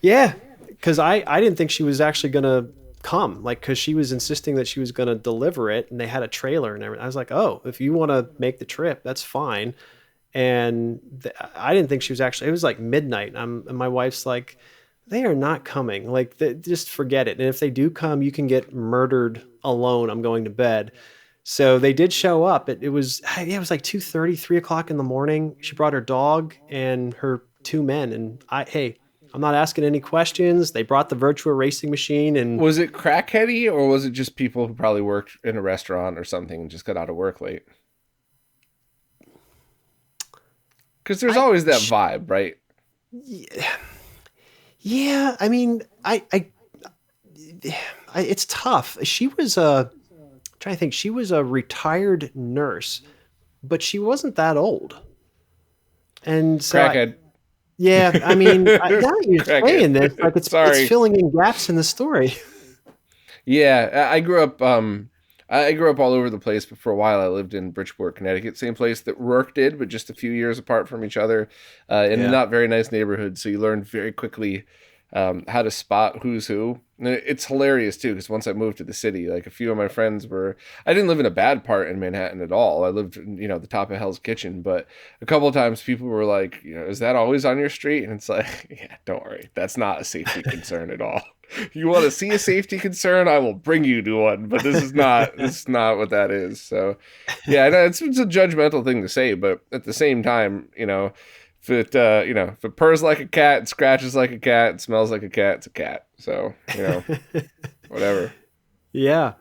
Yeah, because I didn't think she was actually gonna come, like, because she was insisting that she was gonna deliver it, and they had a trailer and everything. I was like, oh, if you want to make the trip, that's fine. And I didn't think she was actually. It was like midnight. And my wife's like, they are not coming. Like, just forget it. And if they do come, you can get murdered alone. I'm going to bed. So they did show up. It was yeah, it was like 2:30, 3 o'clock in the morning. She brought her dog and her two men. And hey, I'm not asking any questions. They brought the Virtua Racing machine, and Was it crackheady, or was it just people who probably worked in a restaurant or something and just got out of work late? Because there's I, always that vibe, right? yeah, yeah. I mean, it's tough. She was trying to think. She was a retired nurse, but she wasn't that old. And so, Crackhead. yeah, I mean, now that you're saying this, like Crackhead. it's Sorry. filling in gaps in the story. Yeah, I grew up. I grew up all over the place, but for a while I lived in Bridgeport, Connecticut, same place that Rourke did, but just a few years apart from each other, in a Yeah. not very nice neighborhood. So you learn very quickly how to spot who's who. And it's hilarious too, because once I moved to the city, like a few of my friends were. I didn't live in a bad part in Manhattan at all. I lived, the top of Hell's Kitchen, but a couple of times people were like, is that always on your street? And it's like, yeah, don't worry, that's not a safety concern at all. You want to see a safety concern, I will bring you to one, but this is not what that is. So yeah, I know it's a judgmental thing to say, but at the same time, if it purrs like a cat, it scratches like a cat, it smells like a cat, it's a cat. So whatever. Yeah.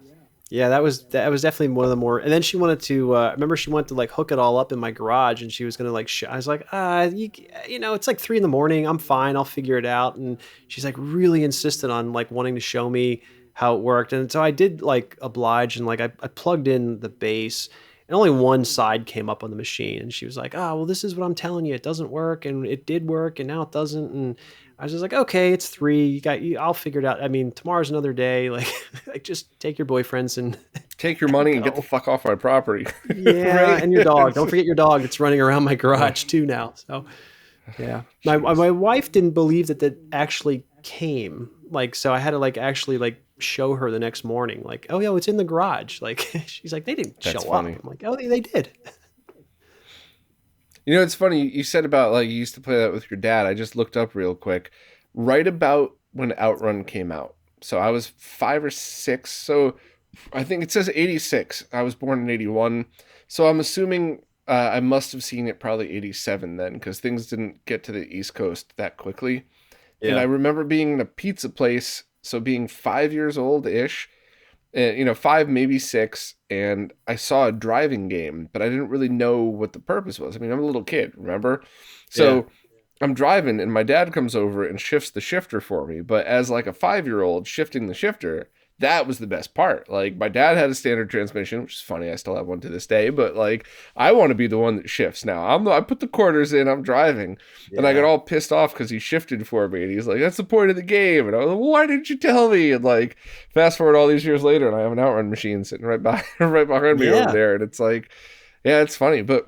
Yeah, that was definitely one of the more. And then she wanted to. I remember she wanted to like hook it all up in my garage, and she was gonna like. I was like, it's like 3 in the morning. I'm fine. I'll figure it out. And she's like really insistent on like wanting to show me how it worked. And so I did like oblige, and like I plugged in the base, and only one side came up on the machine. And she was like, "Oh, well, this is what I'm telling you. It doesn't work, and it did work, and now it doesn't." And I was just like, "Okay, it's 3. I'll figure it out. I mean, tomorrow's another day. Like, like just take your boyfriends and Take your money and get the go." fuck off my property. Yeah, Right? and your dog. Don't forget your dog that's running around my garage too now. So yeah, my Jeez. wife didn't believe that actually came. Like, so I had to like actually like show her the next morning. Like, oh yeah, it's in the garage. Like, she's like, they didn't That's show up. funny. I'm like, oh, they did. You know, it's funny. You said about like you used to play that with your dad. I just looked up real quick. Right about when Outrun came out. So I was 5 or 6. So I think it says 86. I was born in 81. So I'm assuming I must have seen it probably 87 then because things didn't get to the East Coast that quickly. And I Yeah. remember being in a pizza place. So being 5 years old ish, you know, 5, maybe 6, and I saw a driving game, but I didn't really know what the purpose was. I mean, I'm a little kid, remember? Yeah. So I'm driving, and my dad comes over and shifts the shifter for me. But as like a 5-year-old shifting the shifter, that was the best part. Like my dad had a standard transmission, which is funny. I still have one to this day. But like I want to be the one that shifts now. I put the quarters in. I'm driving, and I got Yeah. all pissed off because he shifted for me, and he's like, "That's the point of the game." And I was like, "Why didn't you tell me?" And like fast forward all these years later, and I have an outrun machine sitting right by right behind me over Yeah. there, and it's like, yeah, it's funny, but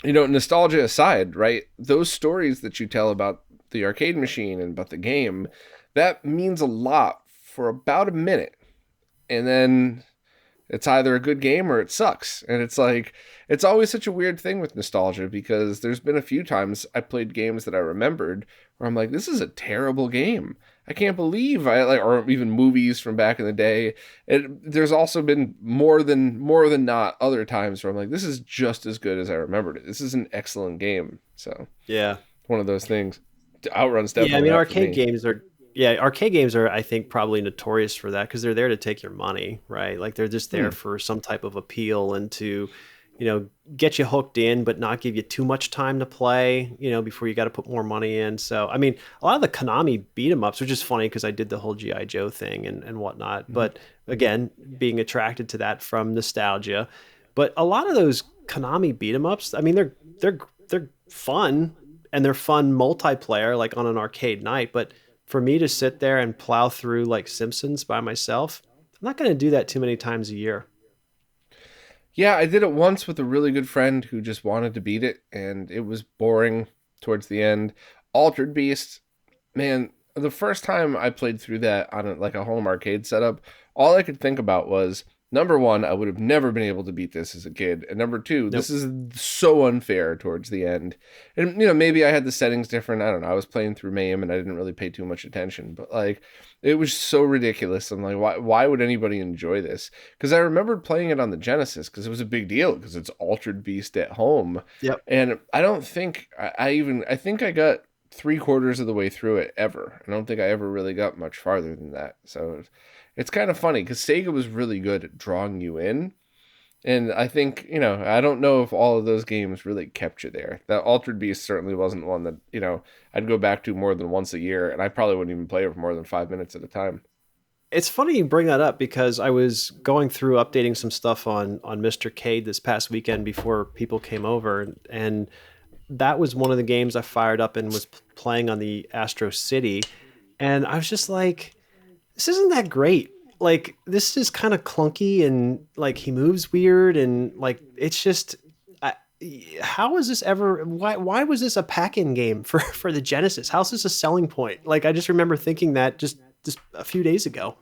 you know, nostalgia aside, right? Those stories that you tell about the arcade machine and about the game, that means a lot for about a minute. And then it's either a good game or it sucks. And it's like, it's always such a weird thing with nostalgia because there's been a few times I played games that I remembered where I'm like, this is a terrible game. I can't believe I like, or even movies from back in the day. There's also been more than not other times where I'm like, this is just as good as I remembered it. This is an excellent game. So Yeah. one of those things. Outrun's Yeah. I definitely mean, up for me. arcade games are, I think, probably notorious for that because they're there to take your money, right? Like they're just there Hmm. for some type of appeal and to, get you hooked in, but not give you too much time to play, before you got to put more money in. So, I mean, a lot of the Konami beat 'em ups, which is funny because I did the whole G.I. Joe thing and whatnot. Mhm. But again, being attracted to that from nostalgia. But a lot of those Konami beat 'em ups, I mean, they're fun and they're fun multiplayer, like on an arcade night. But for me to sit there and plow through like Simpsons by myself, I'm not going to do that too many times a year. Yeah, I did it once with a really good friend who just wanted to beat it, and it was boring towards the end. Altered Beast, man, the first time I played through that on like a home arcade setup, all I could think about was number one, I would have never been able to beat this as a kid, and number two, this Nope. is so unfair towards the end. And you know, maybe I had the settings different. I don't know. I was playing through MAME and I didn't really pay too much attention, but like it was so ridiculous. I'm like, why would anybody enjoy this? Because I remembered playing it on the Genesis because it was a big deal because it's Altered Beast at home, Yep. and I don't think I think I got 3/4 of the way through it ever. I don't think I ever really got much farther than that. So it's kind of funny because Sega was really good at drawing you in. And I think, you know, I don't know if all of those games really kept you there. That Altered Beast certainly wasn't one that, you know, I'd go back to more than once a year, and I probably wouldn't even play it for more than 5 minutes at a time. It's funny you bring that up because I was going through updating some stuff on Mr. Cade this past weekend before people came over, and that was one of the games I fired up and was playing on the Astro City, and I was just like, this isn't that great. Like this is kind of clunky and like he moves weird and like it's just I, how was this ever why was this a pack-in game for for the Genesis? How's this a selling point? Like I just remember thinking that just a few days ago.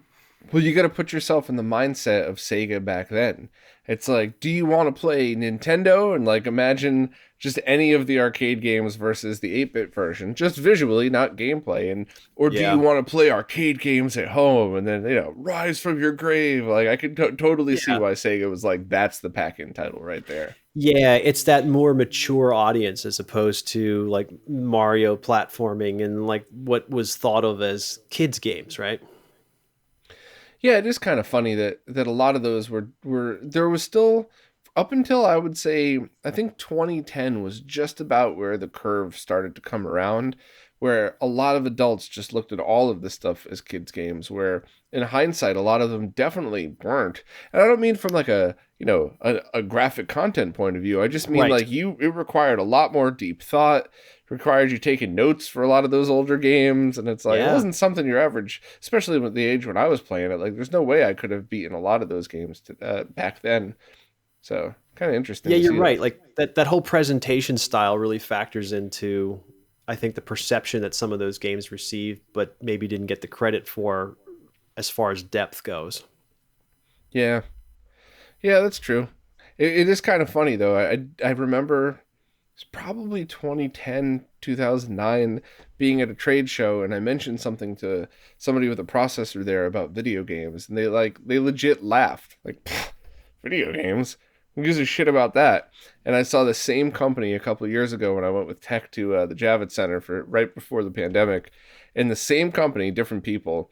Well, you got to put yourself in the mindset of Sega back then. It's like, do you want to play Nintendo and like imagine just any of the arcade games versus the 8-bit version, just visually, not gameplay, and or do you Yeah. want to play arcade games at home and then, you know, rise from your grave? Like I could totally see Yeah. why Sega was like, that's the pack-in title right there. Yeah, it's that more mature audience as opposed to like Mario platforming and like what was thought of as kids games, right? Yeah, it is kind of funny that a lot of those were there was still up until I would say I think 2010 was just about where the curve started to come around where a lot of adults just looked at all of this stuff as kids games, where in hindsight a lot of them definitely weren't. And I don't mean from like a graphic content point of view. I just mean Right. like it required a lot more deep thought, required you taking notes for a lot of those older games, and it's like it Yeah. wasn't something your average, especially with the age when I was playing it. Like there's no way I could have beaten a lot of those games back then. So kind of interesting Yeah, to you're see right. that. Like that whole presentation style really factors into, I think, the perception that some of those games received, but maybe didn't get the credit for as far as depth goes. Yeah, yeah, that's true. It is kind of funny though. I remember it's probably 2010, 2009, being at a trade show, and I mentioned something to somebody with a processor there about video games, and they legit laughed. Like, "Pfft, video games? Who gives a shit about that?" And I saw the same company a couple of years ago when I went with tech to the Javits Center for right before the pandemic, and the same company, different people.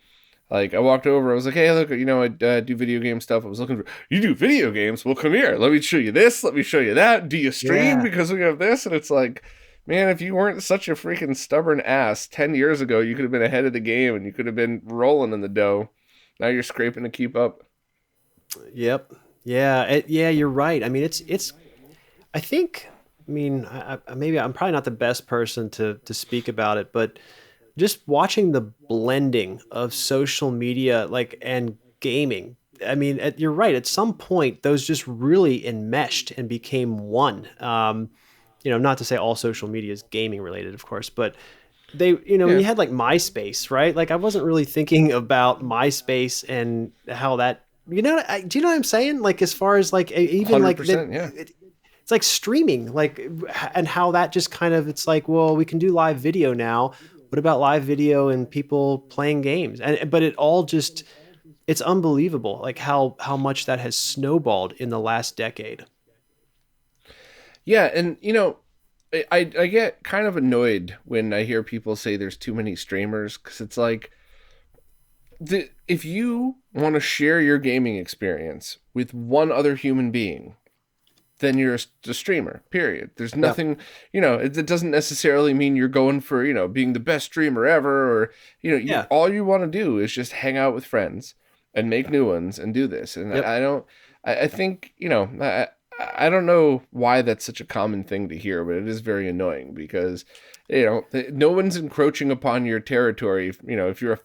Like I walked over, I was like, "Hey, look, I do video game stuff." I was looking for you do video games. Well, come here. Let me show you this. Let me show you that. Do you stream Yeah. because we have this? And it's like, man, if you weren't such a freaking stubborn ass 10 years ago, you could have been ahead of the game and you could have been rolling in the dough. Now you're scraping to keep up. Yep. Yeah. Yeah, you're right. I mean, it's. I think. I mean, maybe I'm probably not the best person to speak about it, but just watching the blending of social media, like, and gaming. I mean, you're right. At some point, those just really enmeshed and became one. Not to say all social media is gaming related, of course, but when Yeah, you had like MySpace, right? Like I wasn't really thinking about MySpace and how that, do you know what I'm saying? Like as far as like even like that, 100%. Yeah. it's like streaming, like, and how that just kind of, it's like, well, we can do live video now. What about live video and people playing games? But it all just, it's unbelievable, like how much that has snowballed in the last decade. Yeah, and I get kind of annoyed when I hear people say there's too many streamers because it's like if you want to share your gaming experience with one other human being, then you're a streamer, period. There's Yeah. nothing, it doesn't necessarily mean you're going for, being the best streamer ever, or, Yeah. all you want to do is just hang out with friends and make new ones and do this. And Yep. I don't, I think, I don't know why that's such a common thing to hear, but it is very annoying because, no one's encroaching upon your territory. If you're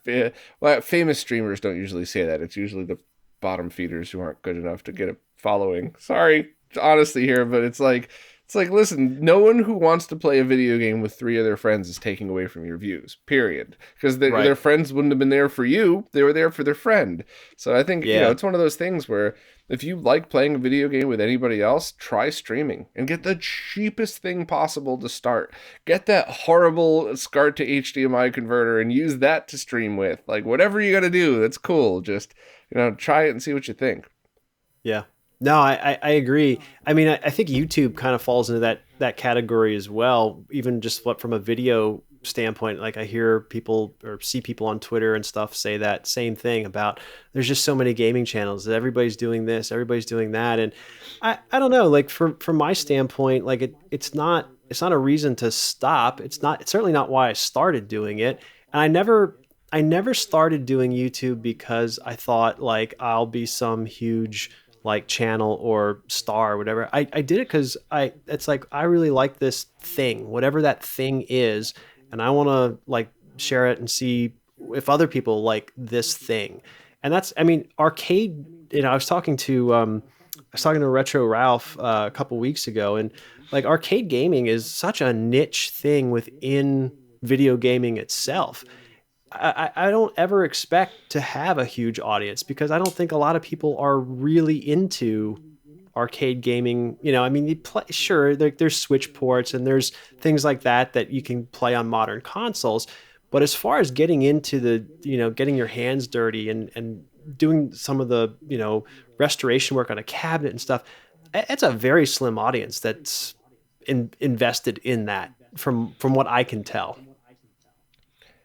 well, famous streamers don't usually say that. It's usually the bottom feeders who aren't good enough to get a following. Sorry, honesty here, but it's like listen, no one who wants to play a video game with three of their friends is taking away from your views, period, because their Right. friends wouldn't have been there for you, they were there for their friend. So I think Yeah. it's one of those things where if you like playing a video game with anybody else, try streaming and get the cheapest thing possible to start. Get that horrible SCART to HDMI converter and use that to stream with. Like whatever you got to do, that's cool. Just try it and see what you think. Yeah. No, I agree. I mean, I think YouTube kind of falls into that category as well. Even just what from a video standpoint, like I hear people or see people on Twitter and stuff say that same thing about there's just so many gaming channels that everybody's doing this, everybody's doing that, and I don't know. Like from my standpoint, like it's not a reason to stop. It's certainly not why I started doing it, and I never started doing YouTube because I thought like I'll be some huge like channel or star or whatever. I did it because it's like I really like this thing, whatever that thing is, and I want to like share it and see if other people like this thing. And that's, I mean, arcade. I was talking to Retro Ralph a couple weeks ago, and like arcade gaming is such a niche thing within video gaming itself. I don't ever expect to have a huge audience because I don't think a lot of people are really into arcade gaming. I mean, you play, sure, there's Switch ports and there's things like that you can play on modern consoles. But as far as getting into getting your hands dirty and doing some of the, restoration work on a cabinet and stuff, it's a very slim audience that's invested in that from what I can tell.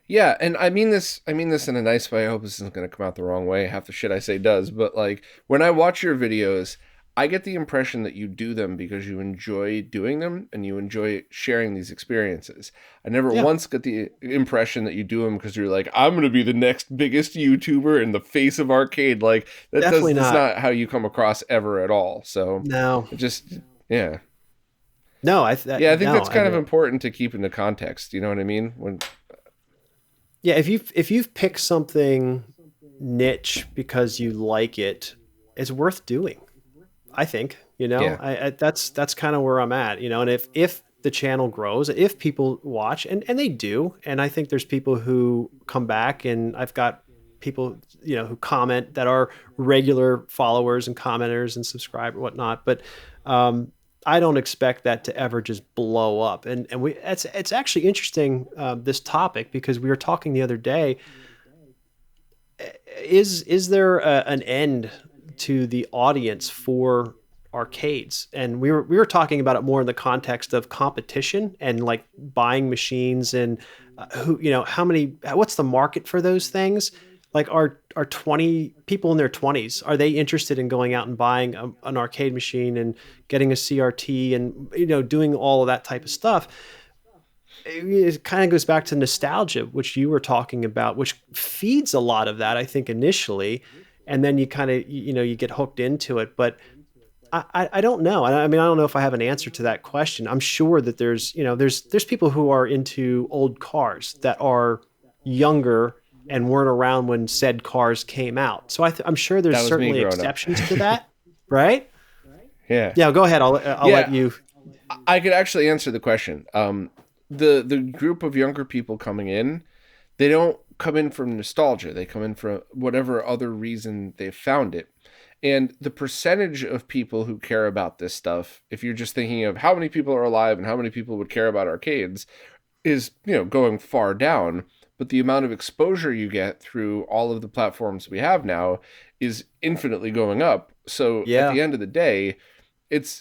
Yeah, and I mean this in a nice way. I hope this isn't going to come out the wrong way. Half the shit I say does, but like when I watch your videos, I get the impression that you do them because you enjoy doing them and you enjoy sharing these experiences. I never Yeah, once get the impression that you do them because you're like, I'm going to be the next biggest YouTuber in the face of arcade. Like definitely that's not. not how you come across ever at all. So No, it just, yeah. no, Yeah, I think no, that's kind and of important to keep into context. You know what I mean? When yeah, if you've picked something niche because you like it, it's worth doing. I think, yeah, that's kind of where I'm at, and if the channel grows, if people watch, and they do, and I think there's people who come back, and I've got people, who comment that are regular followers and commenters and subscribe or whatnot, but um, I don't expect that to ever just blow up. And it's actually interesting, this topic, because we were talking the other day. Is there an end to the audience for arcades? And we were talking about it more in the context of competition and like buying machines, and who, how many, what's the market for those things? Like, are 20 people in their 20s, are they interested in going out and buying an arcade machine and getting a CRT and doing all of that type of stuff? It kind of goes back to nostalgia, which you were talking about, which feeds a lot of that, I think, initially. And then you kind of, you get hooked into it. But I don't know. I mean, I don't know if I have an answer to that question. I'm sure that there's people who are into old cars that are younger and weren't around when said cars came out. So I'm sure there's that was me certainly growing up. exceptions to that, right? Yeah. Yeah, go ahead. I'll let Yeah, you. I could actually answer the question. The group of younger people coming in, they don't come in from nostalgia. They come in for whatever other reason they found it. And the percentage of people who care about this stuff, if you're just thinking of how many people are alive and how many people would care about arcades, is, going far down. But the amount of exposure you get through all of the platforms we have now is infinitely going up. So at Yeah, the end of the day, it's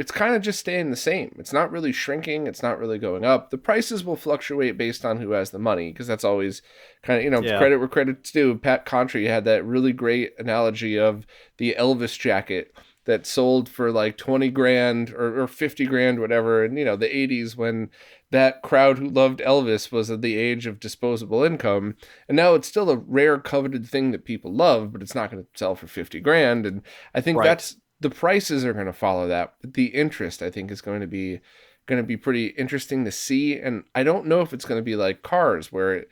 kind of just staying the same. It's not really shrinking, it's not really going up. The prices will fluctuate based on who has the money, because that's always kind of, yeah, credit where credit's due. Pat Contry had that really great analogy of the Elvis jacket that sold for like 20 grand or 50 grand, whatever, and the 80s, when that crowd who loved Elvis was at the age of disposable income. And now it's still a rare coveted thing that people love, but it's not going to sell for 50 grand. And I think right. that's the prices are going to follow that. But the interest, I think, is going to be pretty interesting to see. And I don't know if it's going to be like cars, where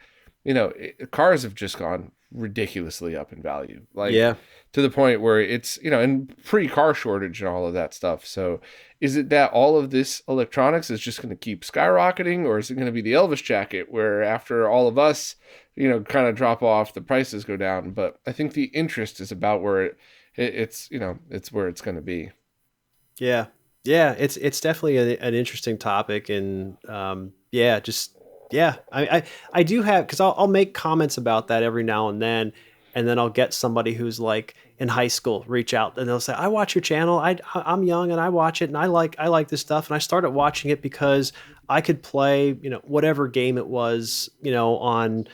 cars have just gone ridiculously up in value, like Yeah. to the point where it's and pre-car shortage and all of that stuff. So is it that all of this electronics is just going to keep skyrocketing, or is it going to be the Elvis jacket, where after all of us kind of drop off, the prices go down? But I think the interest is about where it's where it's going to be. Yeah, yeah, it's definitely an interesting topic, and yeah, just yeah, I do have, because I'll make comments about that every now and then I'll get somebody who's like in high school reach out, and they'll say, "I watch your channel. I'm young and I watch it, and I like this stuff, and I started watching it because I could play whatever game it was on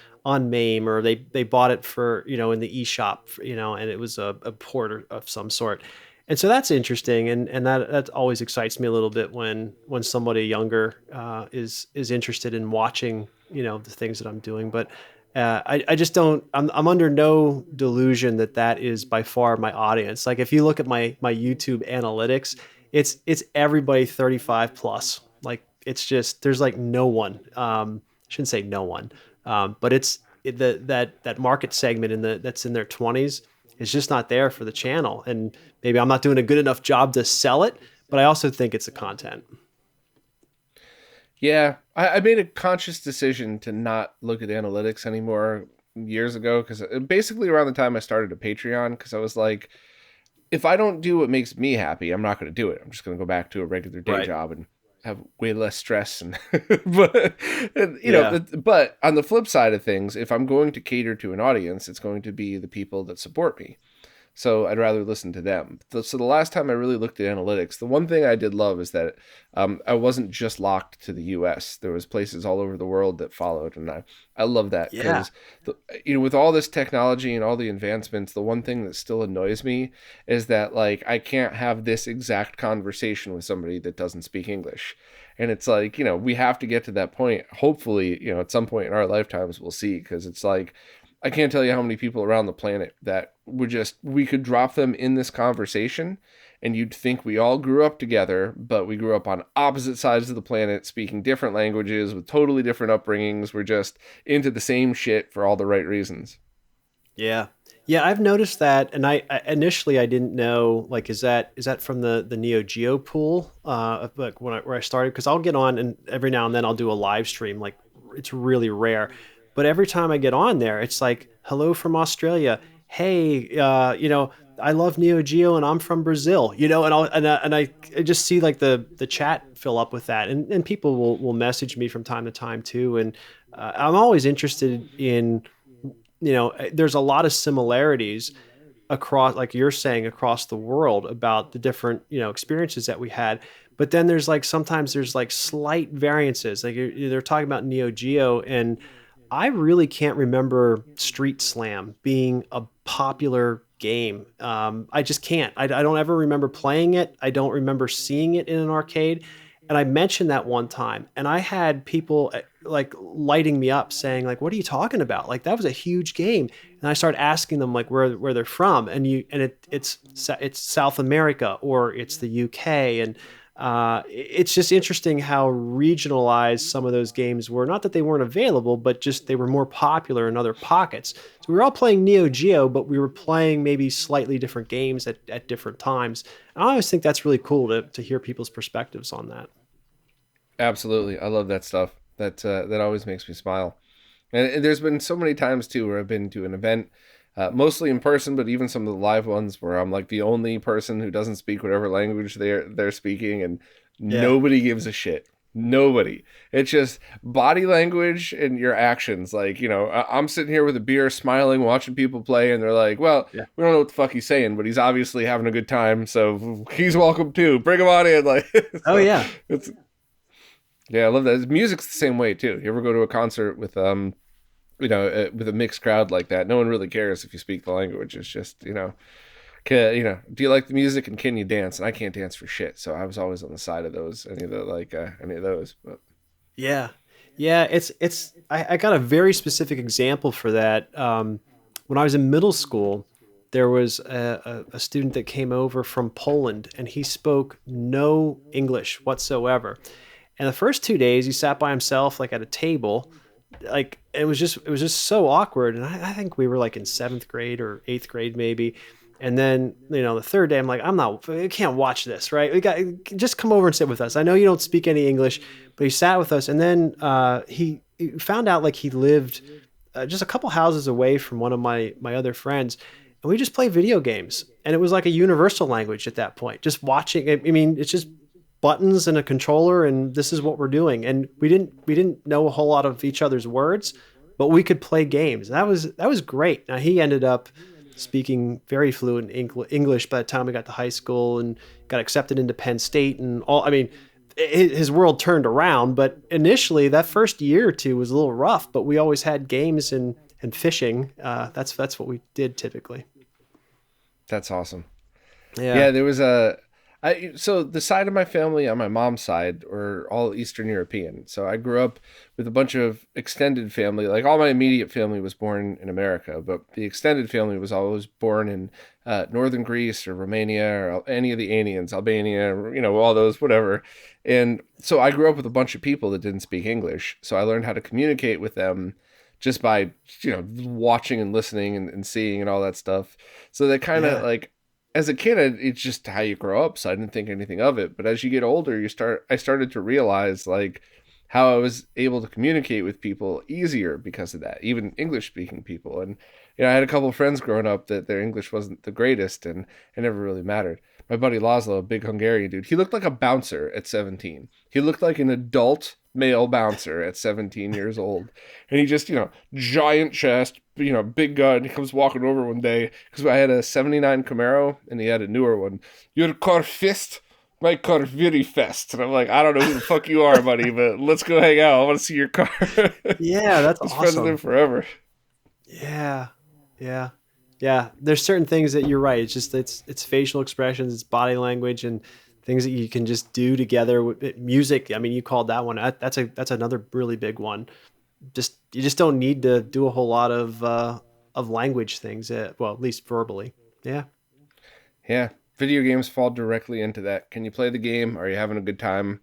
MAME, or they bought it for in the eShop, and it was a port of some sort." And so that's interesting, and that always excites me a little bit when somebody younger is interested in watching the things that I'm doing. But I just don't. I'm under no delusion that that is by far my audience. Like, if you look at my YouTube analytics, it's everybody 35 plus. Like, it's just, there's like no one. I shouldn't say no one, but that market segment that's in their 20s is just not there for the channel. And maybe I'm not doing a good enough job to sell it, but I also think it's the content. Yeah, I made a conscious decision to not look at analytics anymore years ago, because basically around the time I started a Patreon, because I was like, if I don't do what makes me happy, I'm not going to do it. I'm just going to go back to a regular day Right. job and have way less stress. And but Yeah. but on the flip side of things, if I'm going to cater to an audience, it's going to be the people that support me. So I'd rather listen to them. So the last time I really looked at analytics, the one thing I did love is that I wasn't just locked to the US. There was places all over the world that followed. And I love that Yeah. because, with all this technology and all the advancements, the one thing that still annoys me is that, like, I can't have this exact conversation with somebody that doesn't speak English. And it's like, we have to get to that point. Hopefully, at some point in our lifetimes, we'll see. Because it's like, I can't tell you how many people around the planet that we could drop them in this conversation and you'd think we all grew up together, but we grew up on opposite sides of the planet, speaking different languages with totally different upbringings. We're just into the same shit for all the right reasons. Yeah. Yeah, I've noticed that, and I initially I didn't know, like, is that from the Neo Geo pool, like where I started, because I'll get on and every now and then I'll do a live stream, like it's really rare, but every time I get on there, it's like, hello from Australia, hey, I love Neo Geo and I'm from Brazil, and I just see like the chat fill up with that, and people will message me from time to time too, and I'm always interested in, there's a lot of similarities across, like you're saying, across the world about the different, experiences that we had. But then there's like, sometimes there's like slight variances. Like they're talking about Neo Geo, and I really can't remember Street Slam being a popular game. I just can't. I don't ever remember playing it. I don't remember seeing it in an arcade. And I mentioned that one time, and I had people like lighting me up saying like, what are you talking about? Like that was a huge game. And I started asking them like where they're from, and it's South America or it's the UK, and it's just interesting how regionalized some of those games were. Not that they weren't available, but just they were more popular in other pockets. So we were all playing Neo Geo, but we were playing maybe slightly different games at different times. And I always think that's really cool to hear people's perspectives on that. Absolutely. I love that stuff. That always makes me smile. And there's been so many times too where I've been to an event, mostly in person, but even some of the live ones where I'm like the only person who doesn't speak whatever language they're speaking, and Yeah. nobody gives a shit. Nobody. It's just body language and your actions. Like, I'm sitting here with a beer, smiling, watching people play, and they're like, "Well, Yeah. we don't know what the fuck he's saying, but he's obviously having a good time, so he's welcome too. Bring him on in." Like, Oh so yeah. it's yeah, I love that. Music's the same way too. You ever go to a concert with with a mixed crowd like that? No one really cares if you speak the language. It's just, do you like the music and can you dance? And I can't dance for shit, so I was always on the side of those, any of those. But Yeah. Yeah. I got a very specific example for that. When I was in middle school, there was a student that came over from Poland, and he spoke no English whatsoever. And the first 2 days he sat by himself, like at a table, like it was just so awkward. And I think we were like in seventh grade or eighth grade maybe. And then, the third day I'm like, I can't watch this, right? We got, just come over and sit with us. I know you don't speak any English, but he sat with us. And then he found out like he lived just a couple houses away from one of my other friends. And we just play video games. And it was like a universal language at that point. Just watching, I mean, it's just buttons and a controller, and this is what we're doing. And we didn't know a whole lot of each other's words, but we could play games. That was great. Now he ended up speaking very fluent English by the time we got to high school and got accepted into Penn State and all. I mean, his world turned around, but initially that first year or two was a little rough, but we always had games and fishing. That's what we did typically. that's awesome. Yeah. Yeah, there was so the side of my family on my mom's side are all Eastern European. So I grew up with a bunch of extended family. Like all my immediate family was born in America, but the extended family was always born in northern Greece or Romania or any of the Anians, Albania, or, all those, whatever. And so I grew up with a bunch of people that didn't speak English. So I learned how to communicate with them just by, watching and listening and seeing and all that stuff. So that kind of Yeah. like, as a kid, it's just how you grow up. So I didn't think anything of it. But as you get older, I started to realize like how I was able to communicate with people easier because of that, even English speaking people. And, I had a couple of friends growing up that their English wasn't the greatest and it never really mattered. My buddy Laszlo, a big Hungarian dude, he looked like a bouncer at 17. He looked like an adult male bouncer at 17 years old. And he just, giant chest, big gun. He comes walking over one day because I had a 79 Camaro and he had a newer one. Your car fist? My car very fast. And I'm like, I don't know who the fuck you are, buddy, but let's go hang out. I want to see your car. Yeah, that's Was friends with him awesome. forever. Yeah. Yeah. Yeah. There's certain things that you're right. It's just it's facial expressions, it's body language and things that you can just do together with music. I mean, you called that one. That's another really big one. You just don't need to do a whole lot of language things. Well, at least verbally. Yeah. Yeah. Video games fall directly into that. Can you play the game? Are you having a good time?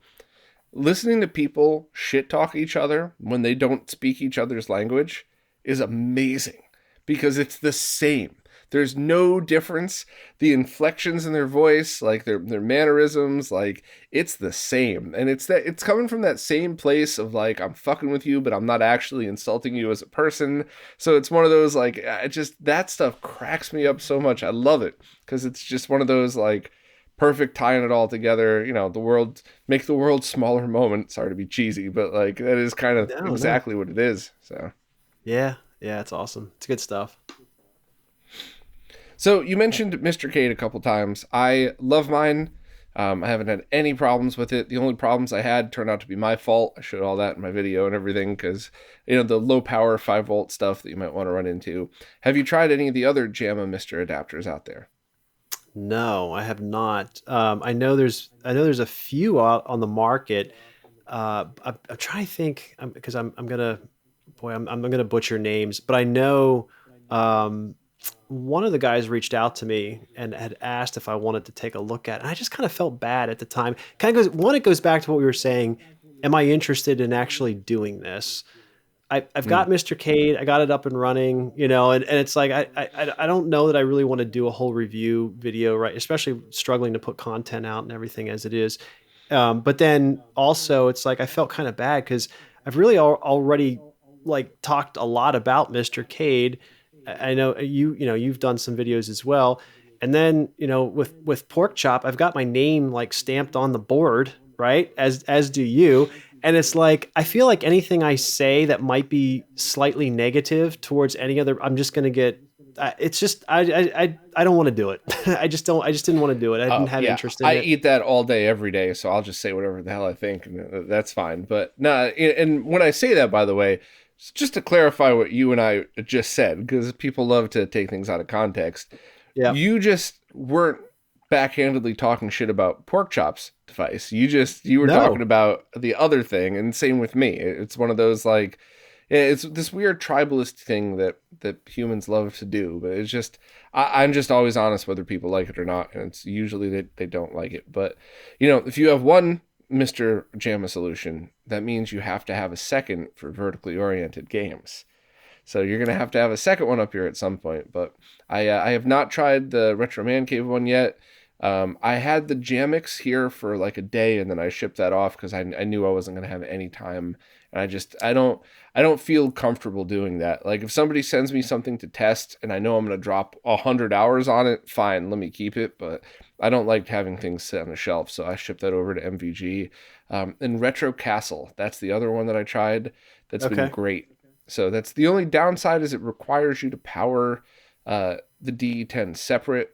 Listening to people shit talk each other when they don't speak each other's language is amazing because it's the same. There's no difference. The inflections in their voice, like their mannerisms, like it's the same. And it's coming from that same place of like I'm fucking with you, but I'm not actually insulting you as a person. So it's one of those like it just that stuff cracks me up so much. I love it because it's just one of those like perfect tying it all together. The world make the world smaller moment. Sorry to be cheesy, but like that is kind of No, no. exactly what it is. So. Yeah. Yeah. It's awesome. It's good stuff. So you mentioned Mr. Cade a couple times. I love mine. I haven't had any problems with it. The only problems I had turned out to be my fault. I showed all that in my video and everything because, the low power 5-volt stuff that you might want to run into. Have you tried any of the other JAMA Mr. adapters out there? No, I have not. I know there's a few out on the market. I'm trying to think because I'm gonna, boy, I'm gonna butcher names, but I know one of the guys reached out to me and had asked if I wanted to take a look at it. And I just kind of felt bad at the time. It goes back to what we were saying. Am I interested in actually doing this? I've got Mm. Mr. Cade. I got it up and running, and it's like I don't know that I really want to do a whole review video, right? Especially struggling to put content out and everything as it is. But then also it's like I felt kind of bad because I've really already like talked a lot about Mr. Cade. I know you've done some videos as well. And then, with Pork Chop, I've got my name like stamped on the board, right? As do you. And it's like I feel like anything I say that might be slightly negative towards any other, I'm just gonna get. It's just I don't want to do it. I just didn't want to do it. I didn't Oh have yeah, interest in I it. eat that all day, every day. So I'll just say whatever the hell I think, and that's fine. But no, and when I say that, by the way, just to clarify what you and I just said, because people love to take things out of context. Yeah. You just weren't backhandedly talking shit about Pork Chop's device. You were talking No. about the other thing, and same with me. It's one of those like it's this weird tribalist thing that humans love to do, but it's just I'm just always honest whether people like it or not, and it's usually they don't like it. But if you have one Mr. JAMA solution, that means you have to have a second for vertically oriented games. So you're gonna have to have a second one up here at some point. But I have not tried the Retro Man Cave one yet. I had the Jamix here for like a day, and then I shipped that off because I knew I wasn't gonna have any time, and I don't feel comfortable doing that. Like if somebody sends me something to test, and I know I'm gonna drop 100 hours on it, fine, let me keep it. But I don't like having things sit on a shelf, so I shipped that over to MVG. And Retro Castle, that's the other one that I tried. That's been Okay. great. So that's the only downside is it requires you to power the D10 separate.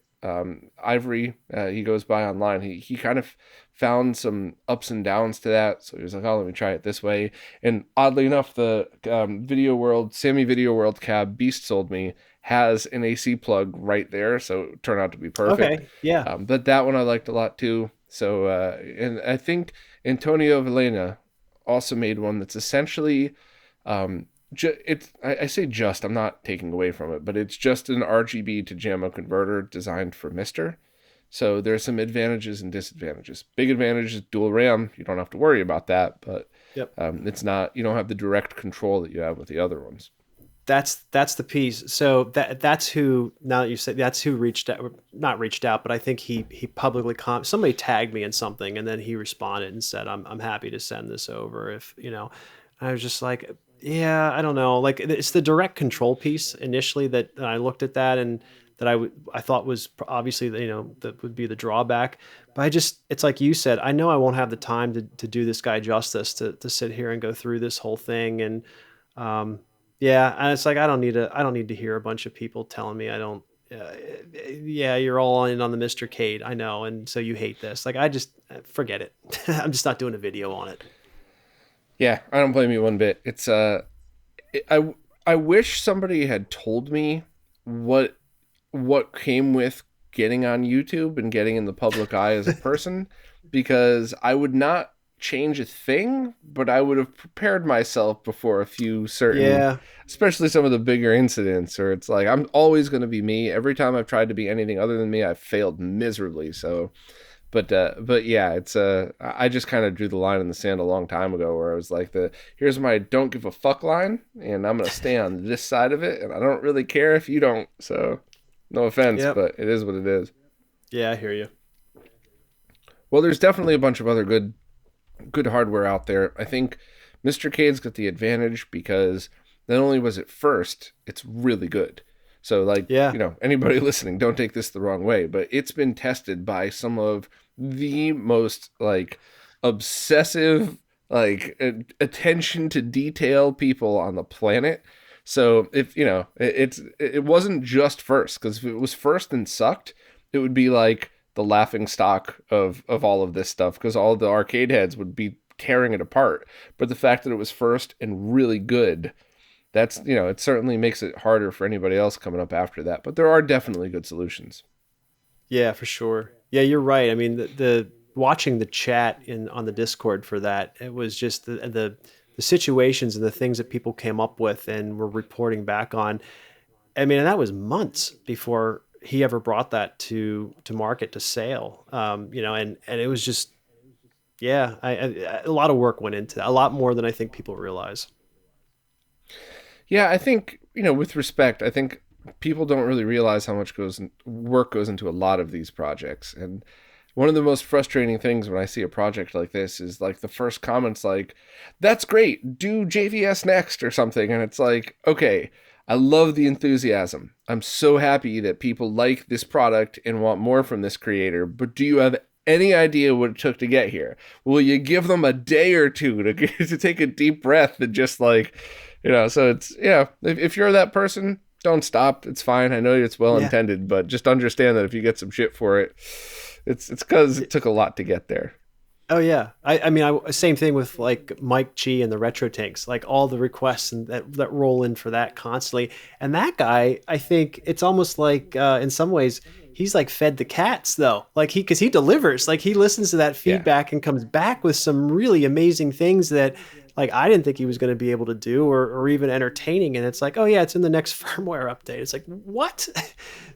Ivory, he goes by online. He kind of found some ups and downs to that, so he was like, "Oh, let me try it this way." And oddly enough, the Sammy Video World cab Beast sold me has an AC plug right there, so it turned out to be perfect. Okay. Yeah. But that one I liked a lot too. So, and I think Antonio Villena also made one that's essentially I say just, I'm not taking away from it, but it's just an RGB to JAMO converter designed for Mister. So there's some advantages and disadvantages. Big advantage is dual RAM. You don't have to worry about that, but Yep. it's not, you don't have the direct control that you have with the other ones. That's the piece. So that's who, now that you say, that's who reached out, not reached out, but I think he publicly somebody tagged me in something, and then he responded and said, I'm happy to send this over if I was just like, yeah, I don't know, like it's the direct control piece initially that I looked at that, and that I thought was obviously that would be the drawback. but it's like you said, I know I won't have the time to do this guy justice, to sit here and go through this whole thing. And, um, yeah, and it's like, I don't need to hear a bunch of people telling me I don't, uh, yeah, you're all in on the Mr. Cade. I know. And so you hate this. Like, I just forget it. I'm just not doing a video on it. Yeah, I don't blame you one bit. I I wish somebody had told me what came with getting on YouTube and getting in the public eye as a person, because I would not change a thing, but I would have prepared myself before a few certain, Yeah. especially some of the bigger incidents, or it's like I'm always going to be me. Every time I've tried to be anything other than me, I've failed miserably. So but yeah, I just kind of drew the line in the sand a long time ago, where I was like, here's my don't give a fuck line, and I'm gonna stay on this side of it, and I don't really care if you don't. So no offense, Yep. but it is what it is. Yeah, I hear you. Well, there's definitely a bunch of other good hardware out there. I think Mr. Cade's got the advantage because not only was it first, it's really good. So, like, Yeah. anybody listening, don't take this the wrong way, but it's been tested by some of the most, like, obsessive, like, attention to detail people on the planet. So, if, it wasn't just first, because if it was first and sucked, it would be like the laughing stock of all of this stuff, because all the arcade heads would be tearing it apart. But the fact that it was first and really good, that's, it certainly makes it harder for anybody else coming up after that. But there are definitely good solutions. Yeah, for sure. Yeah, you're right. I mean, the watching the chat on the Discord for that, it was just the situations and the things that people came up with and were reporting back on. I mean, and that was months before he ever brought that to market, to sale. And it was just, yeah, a lot of work went into that, a lot more than I think people realize. Yeah, I think, with respect, I think people don't really realize how much work goes into a lot of these projects. And one of the most frustrating things when I see a project like this is like the first comments like, "That's great, do JVS next," or something. And it's like, okay, I love the enthusiasm. I'm so happy that people like this product and want more from this creator, but do you have any idea what it took to get here? Will you give them a day or two to to take a deep breath and just like, so it's, yeah, if you're that person, don't stop. It's fine. I know it's well Yeah. intended, but just understand that if you get some shit for it, it's because it took a lot to get there. Oh yeah. I mean, same thing with like Mike Chi and the retro tanks, like all the requests and that roll in for that constantly. And that guy, I think it's almost like, in some ways, he's like fed the cats though. Like cause he delivers, like he listens to that Yeah. feedback and comes back with some really amazing things that like I didn't think he was going to be able to do, or even entertaining. And it's like, oh yeah, it's in the next firmware update. It's like, what?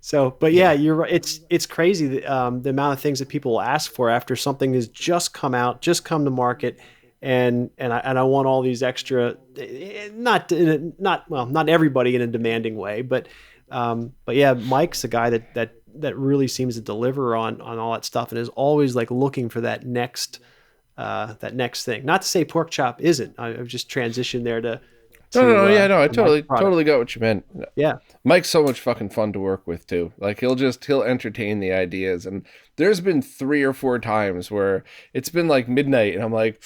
So, but yeah, Yeah. you're right. It's crazy the amount of things that people will ask for after something has just come out, just come to market, and I want all these extra, not everybody in a demanding way, but yeah, Mike's a guy that really seems to deliver on all that stuff and is always like looking for that next thing. Not to say pork chop isn't. I've just transitioned there No, no, no, yeah, no, I to Mike's totally, product. totally got what you meant. Yeah. Mike's so much fucking fun to work with too. Like he'll entertain the ideas, and there's been 3 or 4 times where it's been like midnight, and I'm like,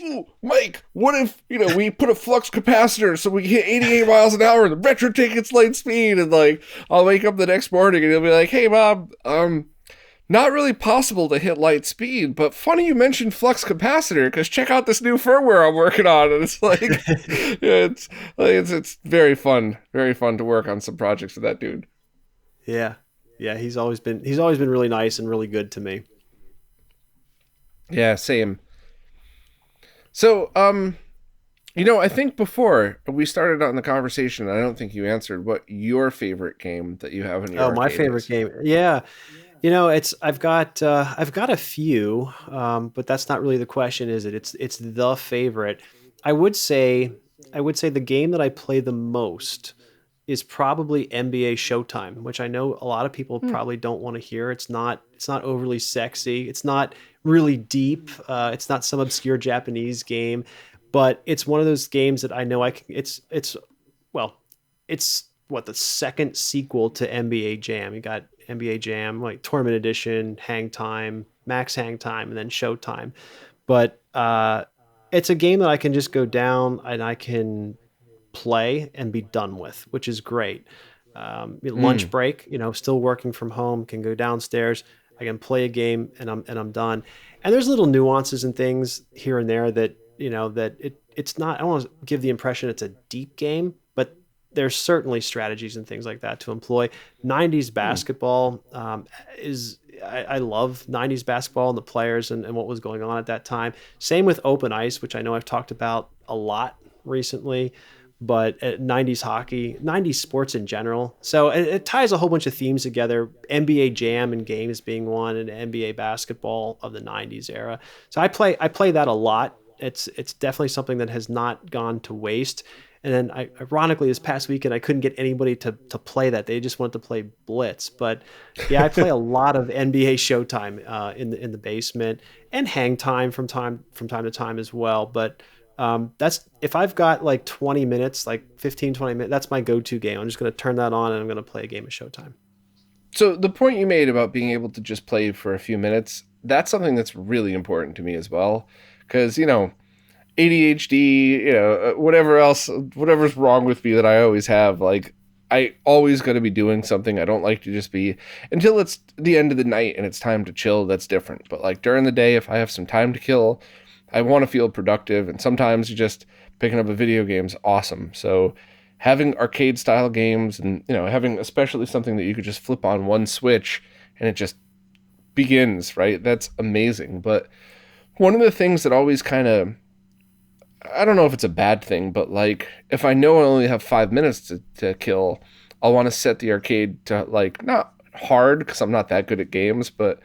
"Ooh, Mike, what if we put a flux capacitor so we hit 88 miles an hour and the retro tickets light speed?" And like I'll wake up the next morning and he'll be like, "Hey, Bob, not really possible to hit light speed, but funny you mentioned flux capacitor because check out this new firmware I'm working on." And it's like, yeah, it's very fun to work on some projects with that dude. Yeah. Yeah, he's always been really nice and really good to me. Yeah, same. So, I think before we started on the conversation, I don't think you answered what your favorite game that you have in your Oh, my arcade favorite is. game. Yeah. It's I've got a few, but that's not really the question, is it? It's the favorite. I would say I would say the game that I play the most is probably NBA Showtime, which I know a lot of people Hmm. probably don't want to hear. It's not overly sexy. It's not really deep. It's not some obscure Japanese game, but it's one of those games that I know I can. It's well, it's what, the second sequel to NBA Jam. You got NBA Jam, like Tournament Edition, Hang Time, max hang time, and then show time. But it's a game that I can just go down and I can play and be done with, which is great. Lunch Mm. break, still working from home, can go downstairs. I can play a game and I'm done. And there's little nuances and things here and there that that it's not. I don't want to give the impression it's a deep game, but there's certainly strategies and things like that to employ. 90s Mm. basketball is I love 90s basketball and the players and what was going on at that time. Same with open ice, which I know I've talked about a lot recently, but 90s hockey, 90s sports in general. So it ties a whole bunch of themes together. NBA Jam and games being one, and NBA basketball of the 90s era. So I play that a lot. It's definitely something that has not gone to waste. And then ironically, this past weekend, I couldn't get anybody to play that. They just wanted to play Blitz. But yeah, I play a lot of NBA Showtime in the basement, and hang time from time to time as well. But that's if I've got like 20 minutes, like 15, 20 minutes, that's my go-to game. I'm just going to turn that on and I'm going to play a game of Showtime. So the point you made about being able to just play for a few minutes, that's something that's really important to me as well. Because, ADHD, whatever else, whatever's wrong with me that I always have, like, I always got to be doing something. I don't like to just be, until it's the end of the night and it's time to chill, that's different. But like during the day, if I have some time to kill, I want to feel productive. And sometimes just picking up a video game is awesome. So having arcade style games and, having especially something that you could just flip on one switch and it just begins, right? That's amazing. But one of the things that always kind of, I don't know if it's a bad thing, but like if I know I only have 5 minutes to kill, I'll want to set the arcade to like not hard because I'm not that good at games, but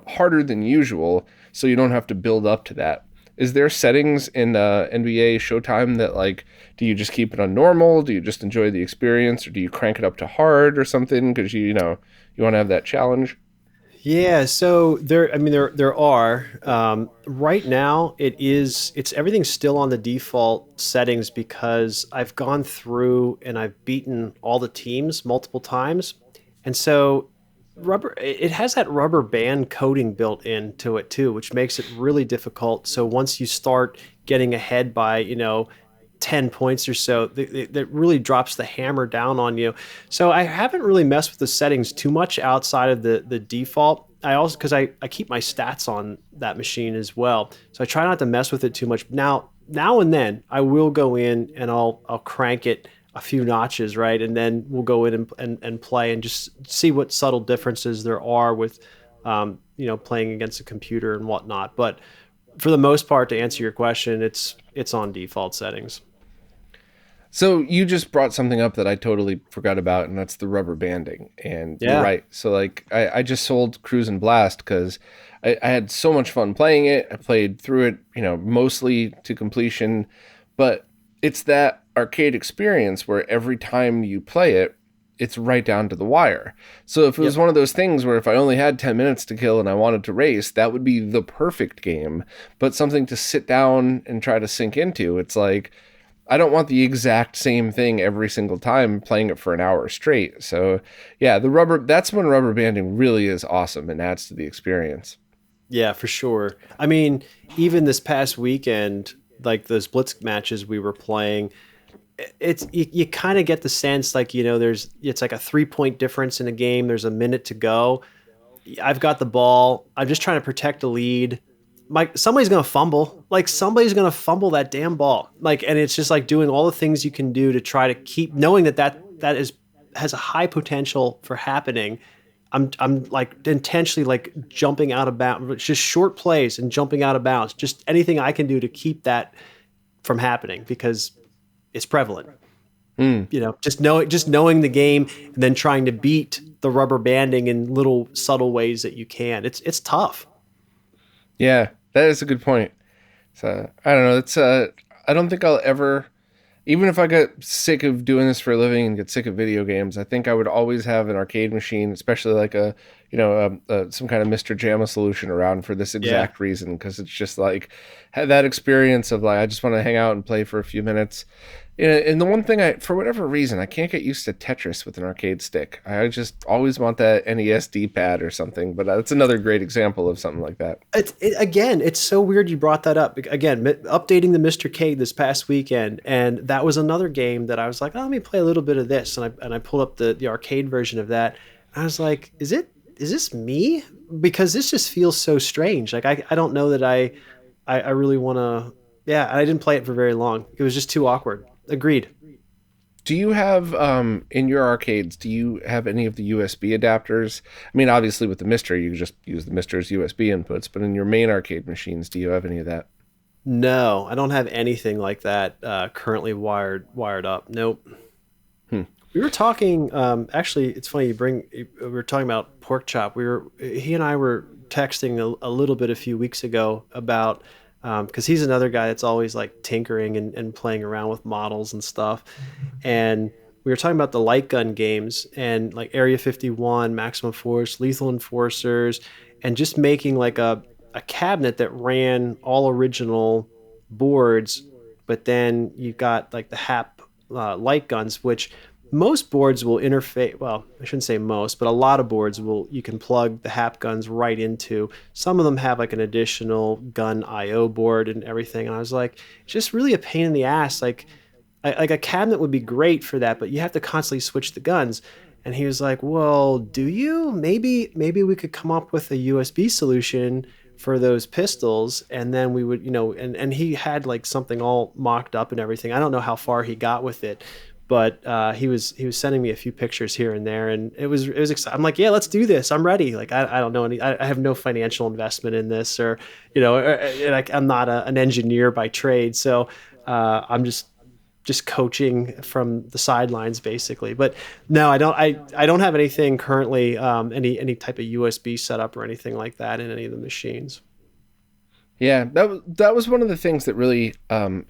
harder than usual, so you don't have to build up to that. Is there settings in NBA Showtime that like, do you just keep it on normal? Do you just enjoy the experience, or do you crank it up to hard or something because you want to have that challenge? Yeah, so there are right now it's everything's still on the default settings because I've gone through and I've beaten all the teams multiple times, and so it has that rubber band coating built into it too, which makes it really difficult. So once you start getting ahead by 10 points or so, that really drops the hammer down on you. So I haven't really messed with the settings too much outside of the default. I also, because I keep my stats on that machine as well. So I try not to mess with it too much. Now and then I will go in and I'll crank it a few notches, right? And then we'll go in and play and just see what subtle differences there are with, playing against a computer and whatnot. But for the most part, to answer your question, it's on default settings. So you just brought something up that I totally forgot about, and that's the rubber banding. And you're Yeah. right. So like I just sold Cruise and Blast because I had so much fun playing it. I played through it, mostly to completion. But it's that arcade experience where every time you play it, it's right down to the wire. So if it was Yep. one of those things where if I only had 10 minutes to kill and I wanted to race, that would be the perfect game. But something to sit down and try to sink into, it's like I don't want the exact same thing every single time playing it for an hour straight. So, yeah, that's when rubber banding really is awesome and adds to the experience. Yeah, for sure. I mean, even this past weekend, like those blitz matches we were playing, it's you kind of get the sense like it's like a 3 point difference in a game. There's a minute to go. I've got the ball. I'm just trying to protect the lead. Somebody's gonna fumble. Like somebody's gonna fumble that damn ball. Like, and it's just like doing all the things you can do to try to keep knowing that is has a high potential for happening. I'm like intentionally like jumping out of bounds, just short plays and jumping out of bounds. Just anything I can do to keep that from happening because it's prevalent. Mm, Just knowing the game and then trying to beat the rubber banding in little subtle ways that you can. It's tough. yeah, that is a good point. So I don't know. It's I don't think I'll ever, even if I get sick of doing this for a living and get sick of video games, I think I would always have an arcade machine, especially like a some kind of Mr. Jamma solution around for this Yeah. exact reason, because it's just like had that experience of like I just want to hang out and play for a few minutes. And the one thing for whatever reason, I can't get used to Tetris with an arcade stick. I just always want that NES D-pad or something. But that's another great example of something like that. Again, it's so weird you brought that up. Again, updating the Mr. K this past weekend, and that was another game that I was like, oh, let me play a little bit of this, and I pulled up the arcade version of that. And I was like, is this me? Because this just feels so strange. Like I don't know that I really want to. Yeah, I didn't play it for very long. It was just too awkward. Agreed. Do you have in your arcades? Do you have any of the USB adapters? I mean, obviously with the Mister, you just use the Mister's USB inputs. But in your main arcade machines, do you have any of that? No, I don't have anything like that currently wired up. Nope. Hmm. We were talking. Actually, it's funny you bring. We were talking about pork chop. He and I were texting a little bit a few weeks ago about because he's another guy that's always like tinkering and playing around with models and stuff. And we were talking about the light gun games and like Area 51, Maximum Force, Lethal Enforcers, and just making like a cabinet that ran all original boards, but then you got like the HAP light guns, which most boards will interface. Well, I shouldn't say most, but a lot of boards will. You can plug the HAP guns right into. Some of them have like an additional gun IO board and everything. And I was like, it's just really a pain in the ass. Like a cabinet would be great for that, but you have to constantly switch the guns. And he was like, well, do you? Maybe we could come up with a USB solution for those pistols, and then we would, and he had like something all mocked up and everything. I don't know how far he got with it, but he was sending me a few pictures here and there, and it was exciting. I'm like, yeah, let's do this. I'm ready. Like I don't know I have no financial investment in this, or like I'm not an engineer by trade, so I'm just coaching from the sidelines basically. But no, I don't have anything currently, any type of USB setup or anything like that in any of the machines. Yeah, that was one of the things that really, I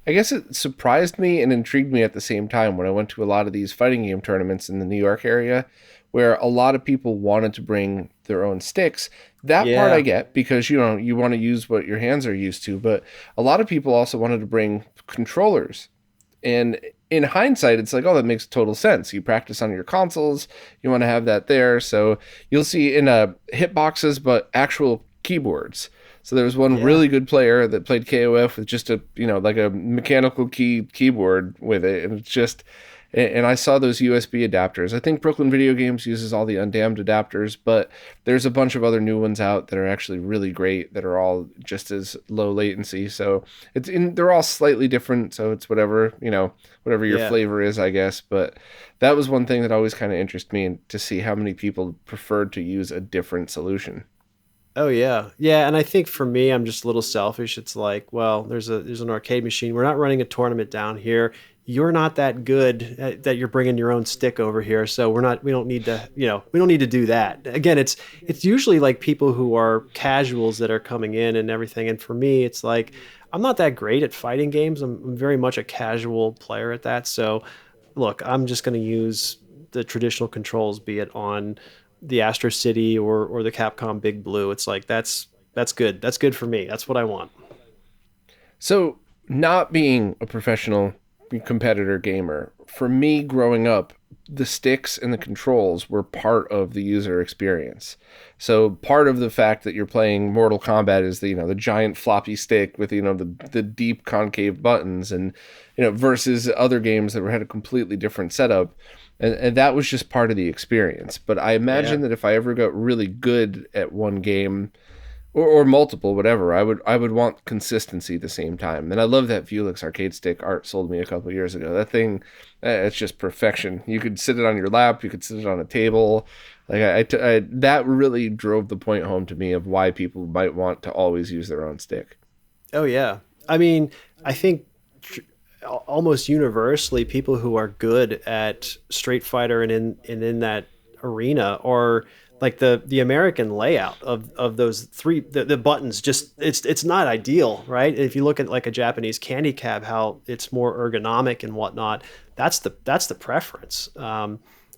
guess it surprised me and intrigued me at the same time when I went to a lot of these fighting game tournaments in the New York area, where a lot of people wanted to bring their own sticks. That part I Yeah. get because you want to use what your hands are used to, but a lot of people also wanted to bring controllers. And in hindsight, it's like, oh, that makes total sense. You practice on your consoles, you want to have that there. So you'll see in hitboxes, but actual keyboards. So there was one Yeah. really good player that played KOF with just like a mechanical keyboard with it. And it's just, and I saw those USB adapters. I think Brooklyn Video Games uses all the undammed adapters, but there's a bunch of other new ones out that are actually really great that are all just as low latency. So they're all slightly different. So it's whatever your Yeah. flavor is, I guess. But that was one thing that always kind of interested me to see how many people preferred to use a different solution. Oh yeah. Yeah, and I think for me I'm just a little selfish. It's like, well, there's an arcade machine. We're not running a tournament down here. You're not that good that you're bringing your own stick over here, so we don't need to, we don't need to do that. Again, it's usually like people who are casuals that are coming in and everything, and for me it's like I'm not that great at fighting games. I'm very much a casual player at that. So, look, I'm just going to use the traditional controls, be it on the Astro City or the Capcom Big Blue. It's like that's good. That's good for me. That's what I want. So, not being a professional competitor gamer, for me growing up, the sticks and the controls were part of the user experience. So, part of the fact that you're playing Mortal Kombat is the giant floppy stick with the deep concave buttons, and versus other games that had a completely different setup. And that was just part of the experience. But I Yeah. imagine that if I ever got really good at one game, or multiple, whatever. I would want consistency at the same time. And I love that Vuelix arcade stick Art sold me a couple years ago. That thing, it's just perfection. You could sit it on your lap, you could sit it on a table. Like that really drove the point home to me of why people might want to always use their own stick. Oh yeah. I mean, I think almost universally, people who are good at Street Fighter and in that arena are like the American layout of those three the buttons. Just it's not ideal, right? If you look at like a Japanese candy cab, how it's more ergonomic and whatnot. That's the preference.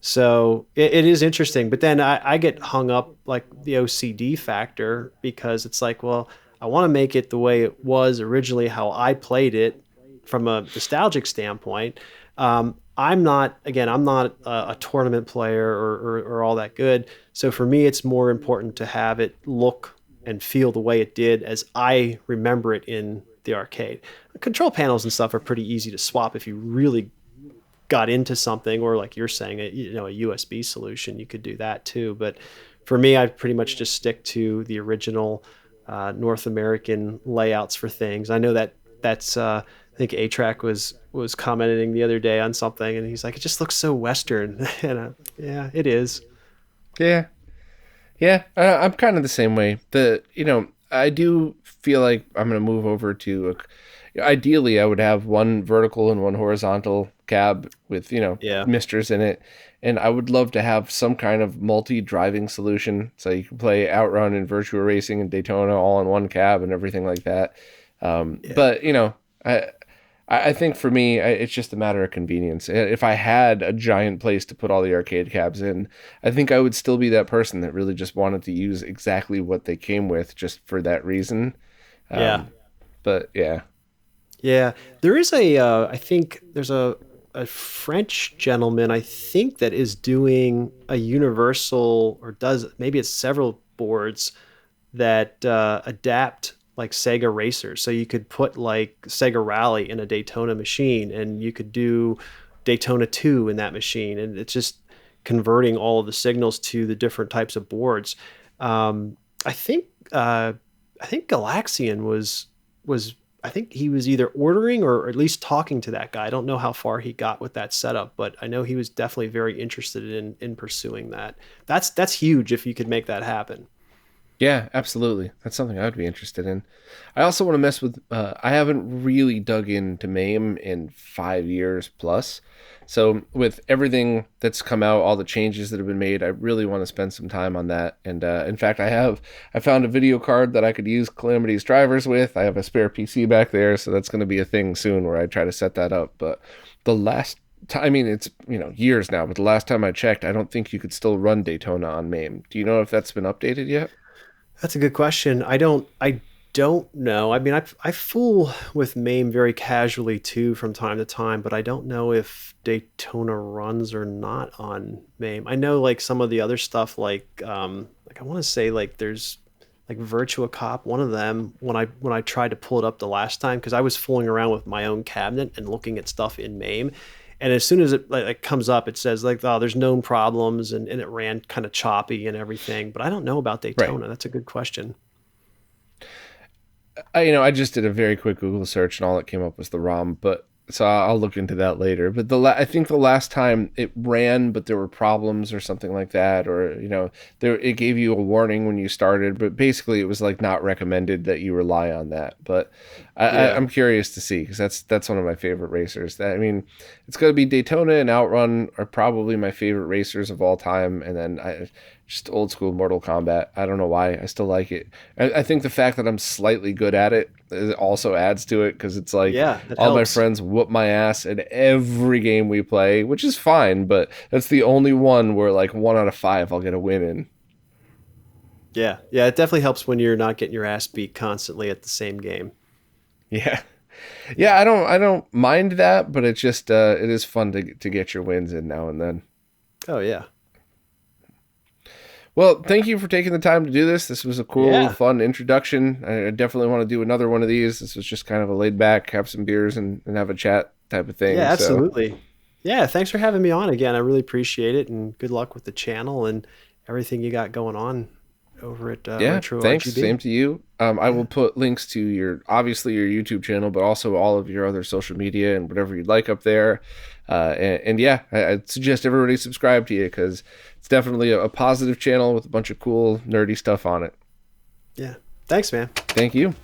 So it is interesting, but then I get hung up like the OCD factor because it's like, well, I want to make it the way it was originally, how I played it from a nostalgic standpoint. I'm not a tournament player or all that good. So for me, it's more important to have it look and feel the way it did as I remember it in the arcade. The control panels and stuff are pretty easy to swap if you really got into something, or like you're saying, a USB solution, you could do that too. But for me, I pretty much just stick to the original North American layouts for things. I know that's I think A-Track was commenting the other day on something, and he's like, it just looks so Western. And yeah, it is. Yeah, yeah, I'm kind of the same way. I do feel like I'm gonna move over to. Ideally, I would have one vertical and one horizontal cab with Yeah. misters in it, and I would love to have some kind of multi-driving solution so you can play Outrun and Virtua Racing and Daytona all in one cab and everything like that. Yeah. But I think for me, it's just a matter of convenience. If I had a giant place to put all the arcade cabs in, I think I would still be that person that really just wanted to use exactly what they came with just for that reason. Yeah. But yeah, Yeah. There is I think there's a French gentleman, I think, that is doing a universal, or does, maybe it's several boards that adapt like Sega racers. So you could put like Sega Rally in a Daytona machine, and you could do Daytona 2 in that machine. And it's just converting all of the signals to the different types of boards. Um, I think I think Galaxian was I think he was either ordering or at least talking to that guy. I don't know how far he got with that setup, but I know he was definitely very interested in pursuing that. That's huge if you could make that happen. yeah, absolutely. That's something I would be interested in. I also want to mess with. I haven't really dug into MAME in 5 years plus. So with everything that's come out, all the changes that have been made, I really want to spend some time on that. And in fact, I found a video card that I could use Calamity's drivers with. I have a spare PC back there, so that's going to be a thing soon where I try to set that up. But the last time, I mean, it's years now, but the last time I checked, I don't think you could still run Daytona on MAME. Do you know if that's been updated yet? That's a good question. I don't know. I mean, I fool with MAME very casually too from time to time, but I don't know if Daytona runs or not on MAME. I know like some of the other stuff, like I want to say like there's like Virtua Cop, one of them, when I tried to pull it up the last time, because I was fooling around with my own cabinet and looking at stuff in MAME. And as soon as it like comes up, it says like, oh, there's known problems, and it ran kind of choppy and everything. But I don't know about Right. Daytona. That's a good question. I just did a very quick Google search and all that came up was the ROM, but so I'll look into that later. But I think the last time it ran, but there were problems or something like that, or there it gave you a warning when you started, but basically it was like not recommended that you rely on that. But Yeah. I'm curious to see because that's one of my favorite racers. I mean, it's going to be Daytona and Outrun are probably my favorite racers of all time, and then just old school Mortal Kombat. I don't know why I still like it. I think the fact that I'm slightly good at it also adds to it because it's like Yeah, that all my helps. friends whoop my ass in every game we play, which is fine, but that's the only one where like 1 out of 5 I'll get a win in. Yeah. Yeah. It definitely helps when you're not getting your ass beat constantly at the same game. Yeah. Yeah, I don't mind that, but it's just it is fun to get your wins in now and then. Oh, yeah. Well, thank you for taking the time to do this. This was a cool, Yeah. fun introduction. I definitely want to do another one of these. This was just kind of a laid back, have some beers and have a chat type of thing. Yeah, So, absolutely. Yeah. Thanks for having me on again. I really appreciate it. And good luck with the channel and everything you got going on over at yeah, Retro thanks. Same RGB. to you. I will Yeah. put links to obviously your YouTube channel, but also all of your other social media and whatever you'd like up there. And yeah, I'd suggest everybody subscribe to you because it's definitely a positive channel with a bunch of cool, nerdy stuff on it. Yeah. Thanks, man. Thank you.